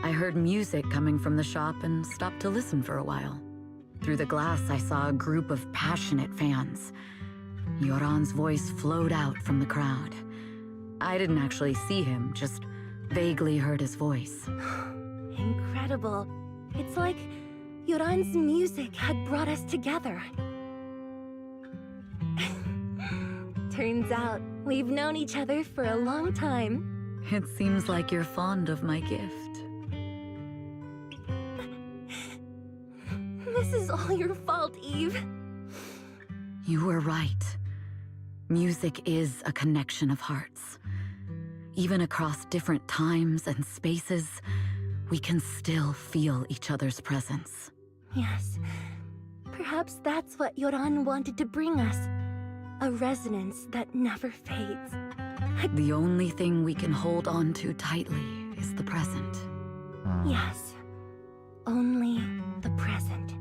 I heard music coming from the shop and stopped to listen for a while. Through the glass, I saw a group of passionate fans. Yoran's voice flowed out from the crowd. I didn't actually see him, just vaguely heard his voice. Incredible. It's like Yoran's music had brought us together. Turns out, we've known each other for a long time. It seems like you're fond of my gift. This is all your fault, Eve. You were right. Music is a connection of hearts. Even across different times and spaces, we can still feel each other's presence. Yes. Perhaps that's what Yoran wanted to bring us. A resonance that never fades. The only thing we can hold on to tightly is the present. Yes. Only the present.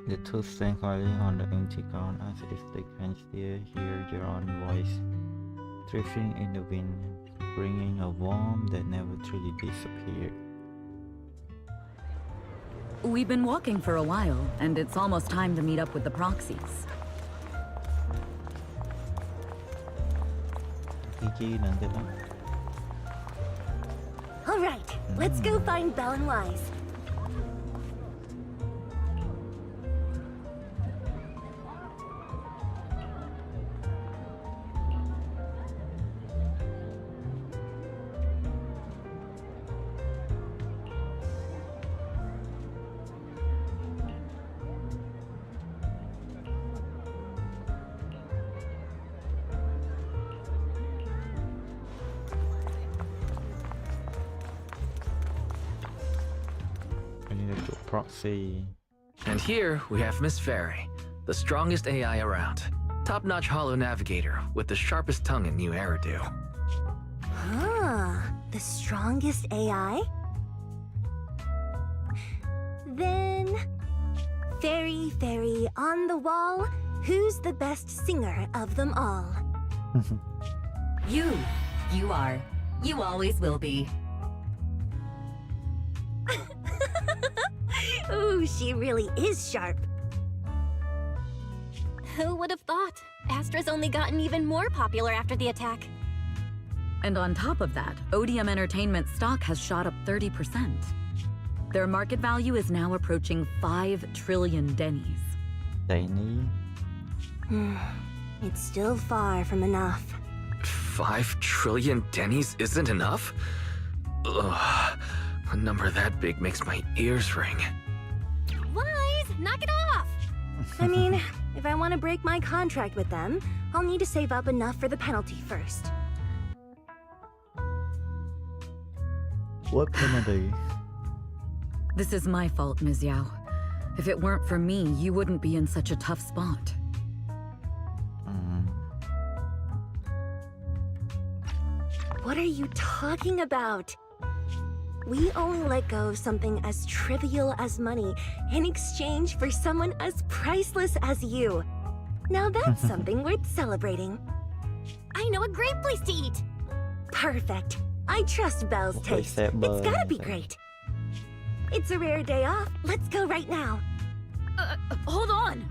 The two stand quietly on the empty ground as if they can still hear their own voice, drifting in the wind, bringing a warmth that never truly disappeared. We've been walking for a while, and it's almost time to meet up with the proxies. All right, let's go find Belle and Wise. Proxy. And here we have Miss Fairy, the strongest AI around. Top-notch holo navigator with the sharpest tongue in new Eridu. The strongest AI? Then... Fairy, on the wall, who's the best singer of them all? You are You always will be. Ooh, she really is sharp. Who would have thought? Astra's only gotten even more popular after the attack. And on top of that, Odium Entertainment stock has shot up 30%. Their market value is now approaching 5 trillion dennies. Denny. It's still far from enough. 5 trillion dennies isn't enough? Ugh. A number that big makes my ears ring. Wise, knock it off! I mean, if I want to break my contract with them, I'll need to save up enough for the penalty first. What penalty? This is my fault, Ms. Yao. If it weren't for me, you wouldn't be in such a tough spot. What are you talking about? We only let go of something as trivial as money in exchange for someone as priceless as you. Now that's something worth celebrating. I know a great place to eat! Perfect. I trust Belle's taste. It's gotta be great. It's a rare day off. Let's go right now. Hold on!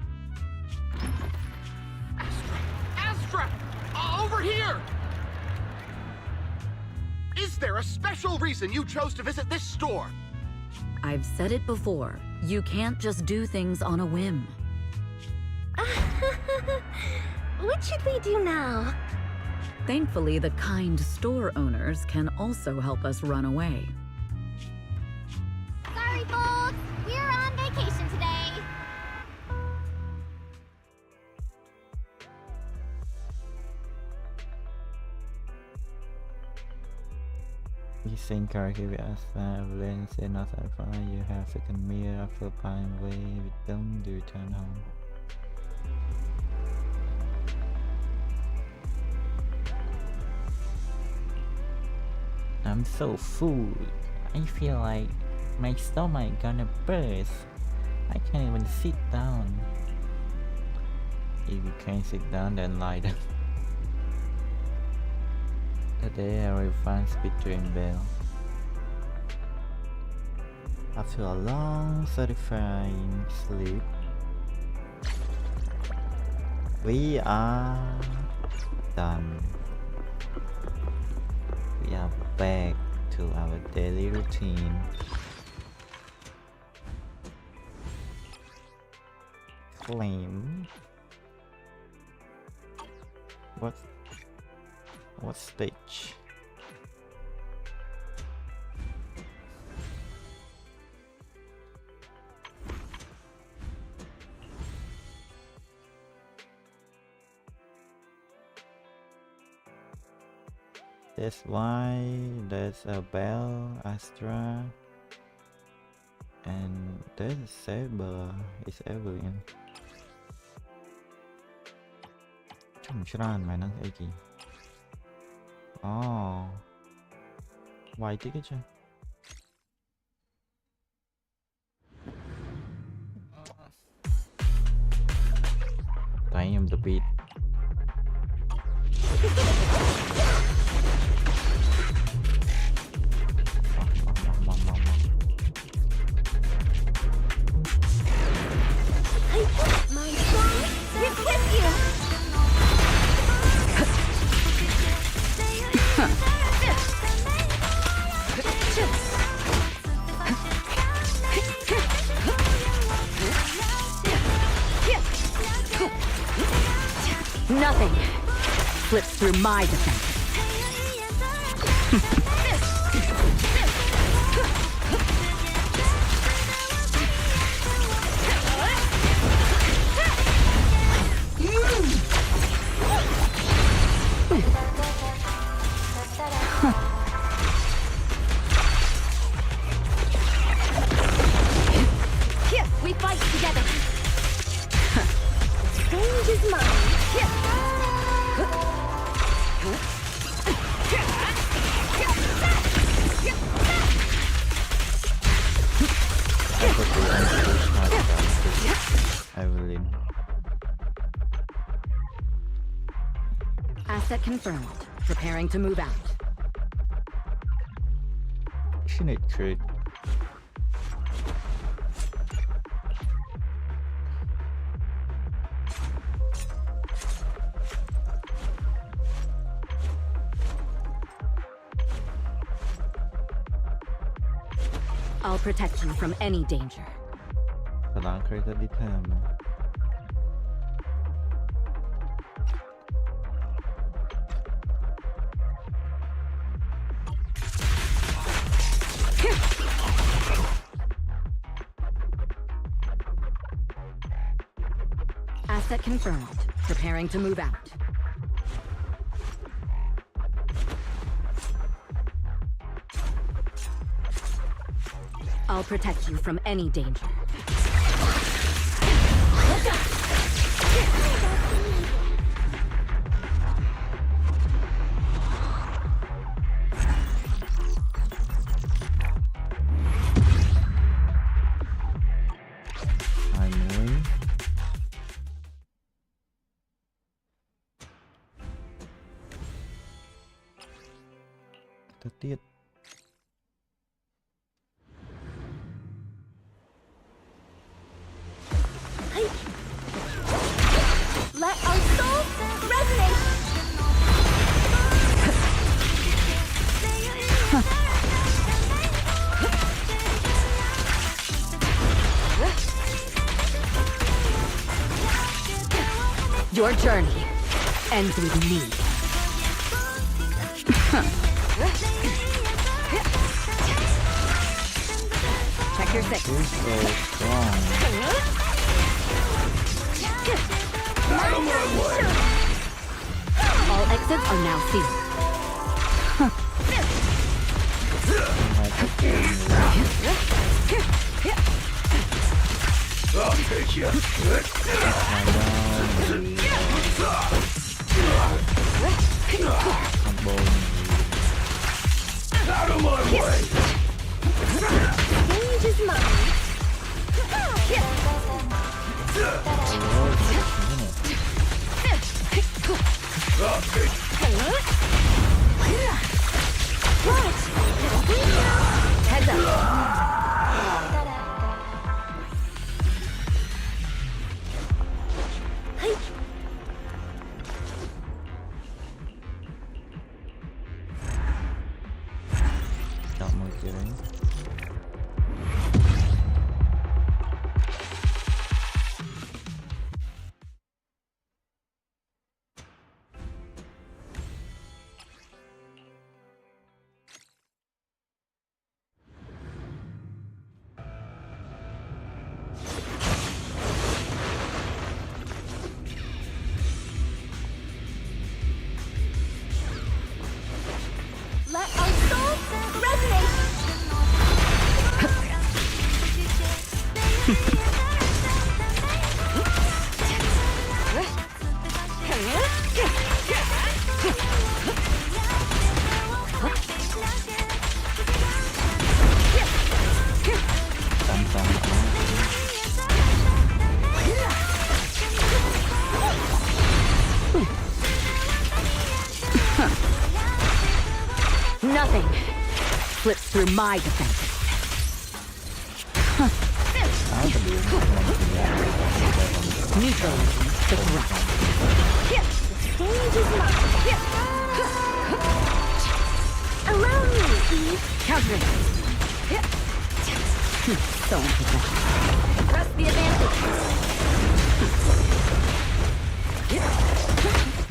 Astra! Over here! Is there a special reason you chose to visit this store? I've said it before. You can't just do things on a whim. What should we do now? Thankfully, the kind store owners can also help us run away. Sorry, folks! We're on vacation today! We sync our with Astra, Lens, and not Alpha. You have second mirror after pine way with them. Do you turn home? I'm so full. I feel like my stomach gonna burst. I can't even sit down. If you can't sit down, then lie down. Today I will find between Belle. After a long satisfying sleep, we are done. We are back to our daily routine. Claim. What stage? That's why there's a Belle, Astra, and there's a Saber. It's Evelyn. Trongច្រើនមែនហ្នឹងអីគេអូវាយតិចទេចាតែខ្ញុំទៅពីNothing slips through my defense. We fight together. Change is mine. Evelyn. Asset confirmed. Preparing to move out. Unfortunate crit. I'll protect you from any danger. พลังเคยจะได้ทำ Asset confirmed. Preparing to move out. I'll protect you from any danger. Tiết Let our souls resonate. Your journey ends with me. Check your six. is so strong. Out of my way! All exits are now sealed. I'll take you. Out of my way! Change his mind. I'll take Heads up. Chọn một cái đấy. Let our souls resonate. Nothing slips through my defense. Neutralizing the threat. Change his mind. Allow me, Eve. Countering. So unprofessional. Press the advantage.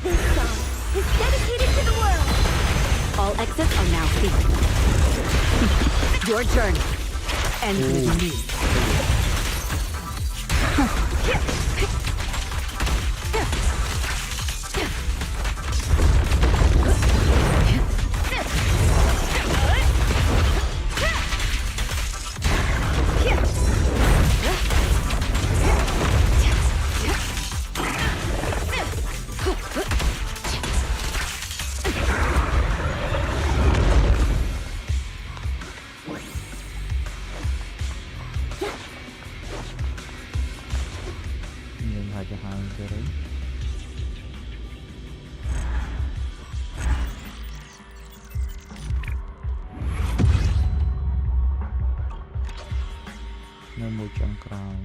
This song is dedicated to the world. All exits are now sealed. Your journey ends with me. នៅមួយចុងក្រោយ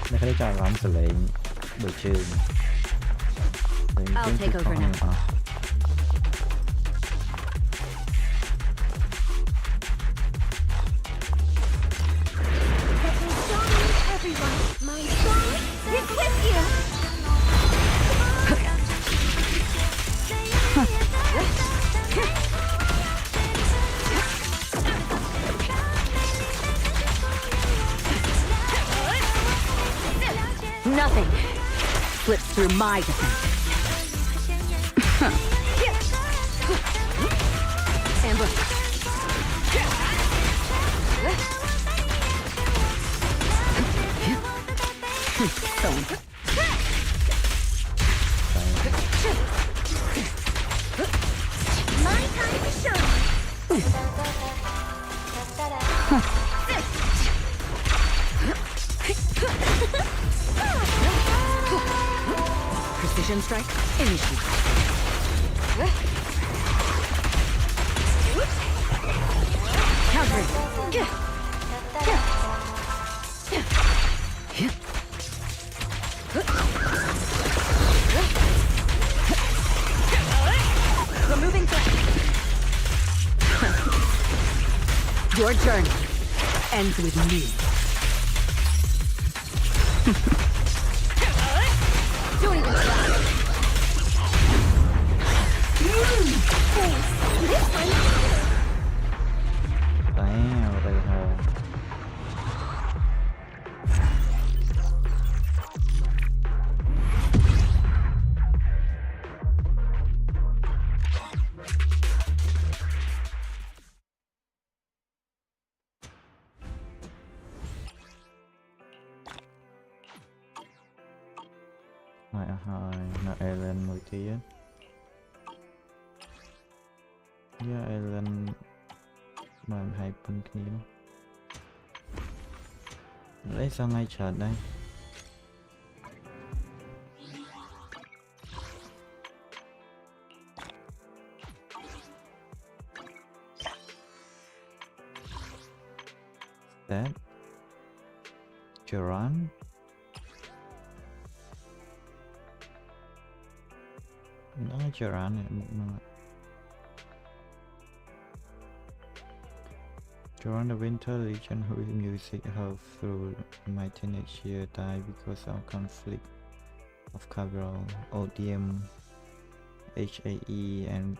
ในขณะที่ร้านเสลงโดยชื่อ I'll take over now. Everyone, my song is with you. Nothing slips through my defense. Ambush. My time to shine. Precision strike, initiate. Countering. Removing threat. Your journey ends with me. Don't even try. Thanks. This one. Wow, đây hồ. Hỏi là Ellen một tí á. Yeah, Ellen mà hai bên kia đó. Lấy sao ngay chờ đây. That Geron. Nó Geron này một mà. During the Winter Legion, whose music held through my teenage year, died because of conflict of Cabral, ODM, HAE, and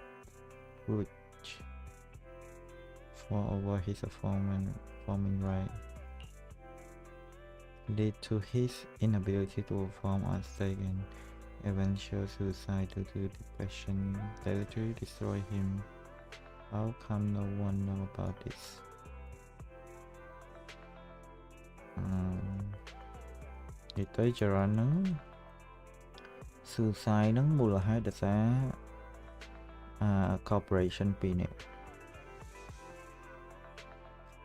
Butch fought over his performing right, lead to his inability to perform on stage and eventual suicide due to depression, literally destroy him. How come no one know about this? Thì tới giờ nó suicide nó mua là hai đặc xá corporation pi nè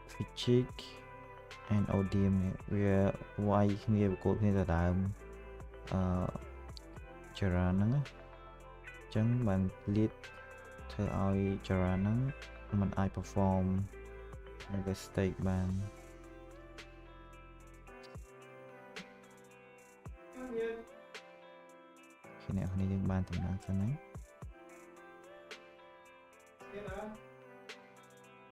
Fitchik and ODM nè vì quay nghe của nghe là đàm giờ nó chẳng bạn lead theo ai giờ nó mình ai perform cái stage band khi nào hôm nayយើងបានតំណែងសិនហ្នឹង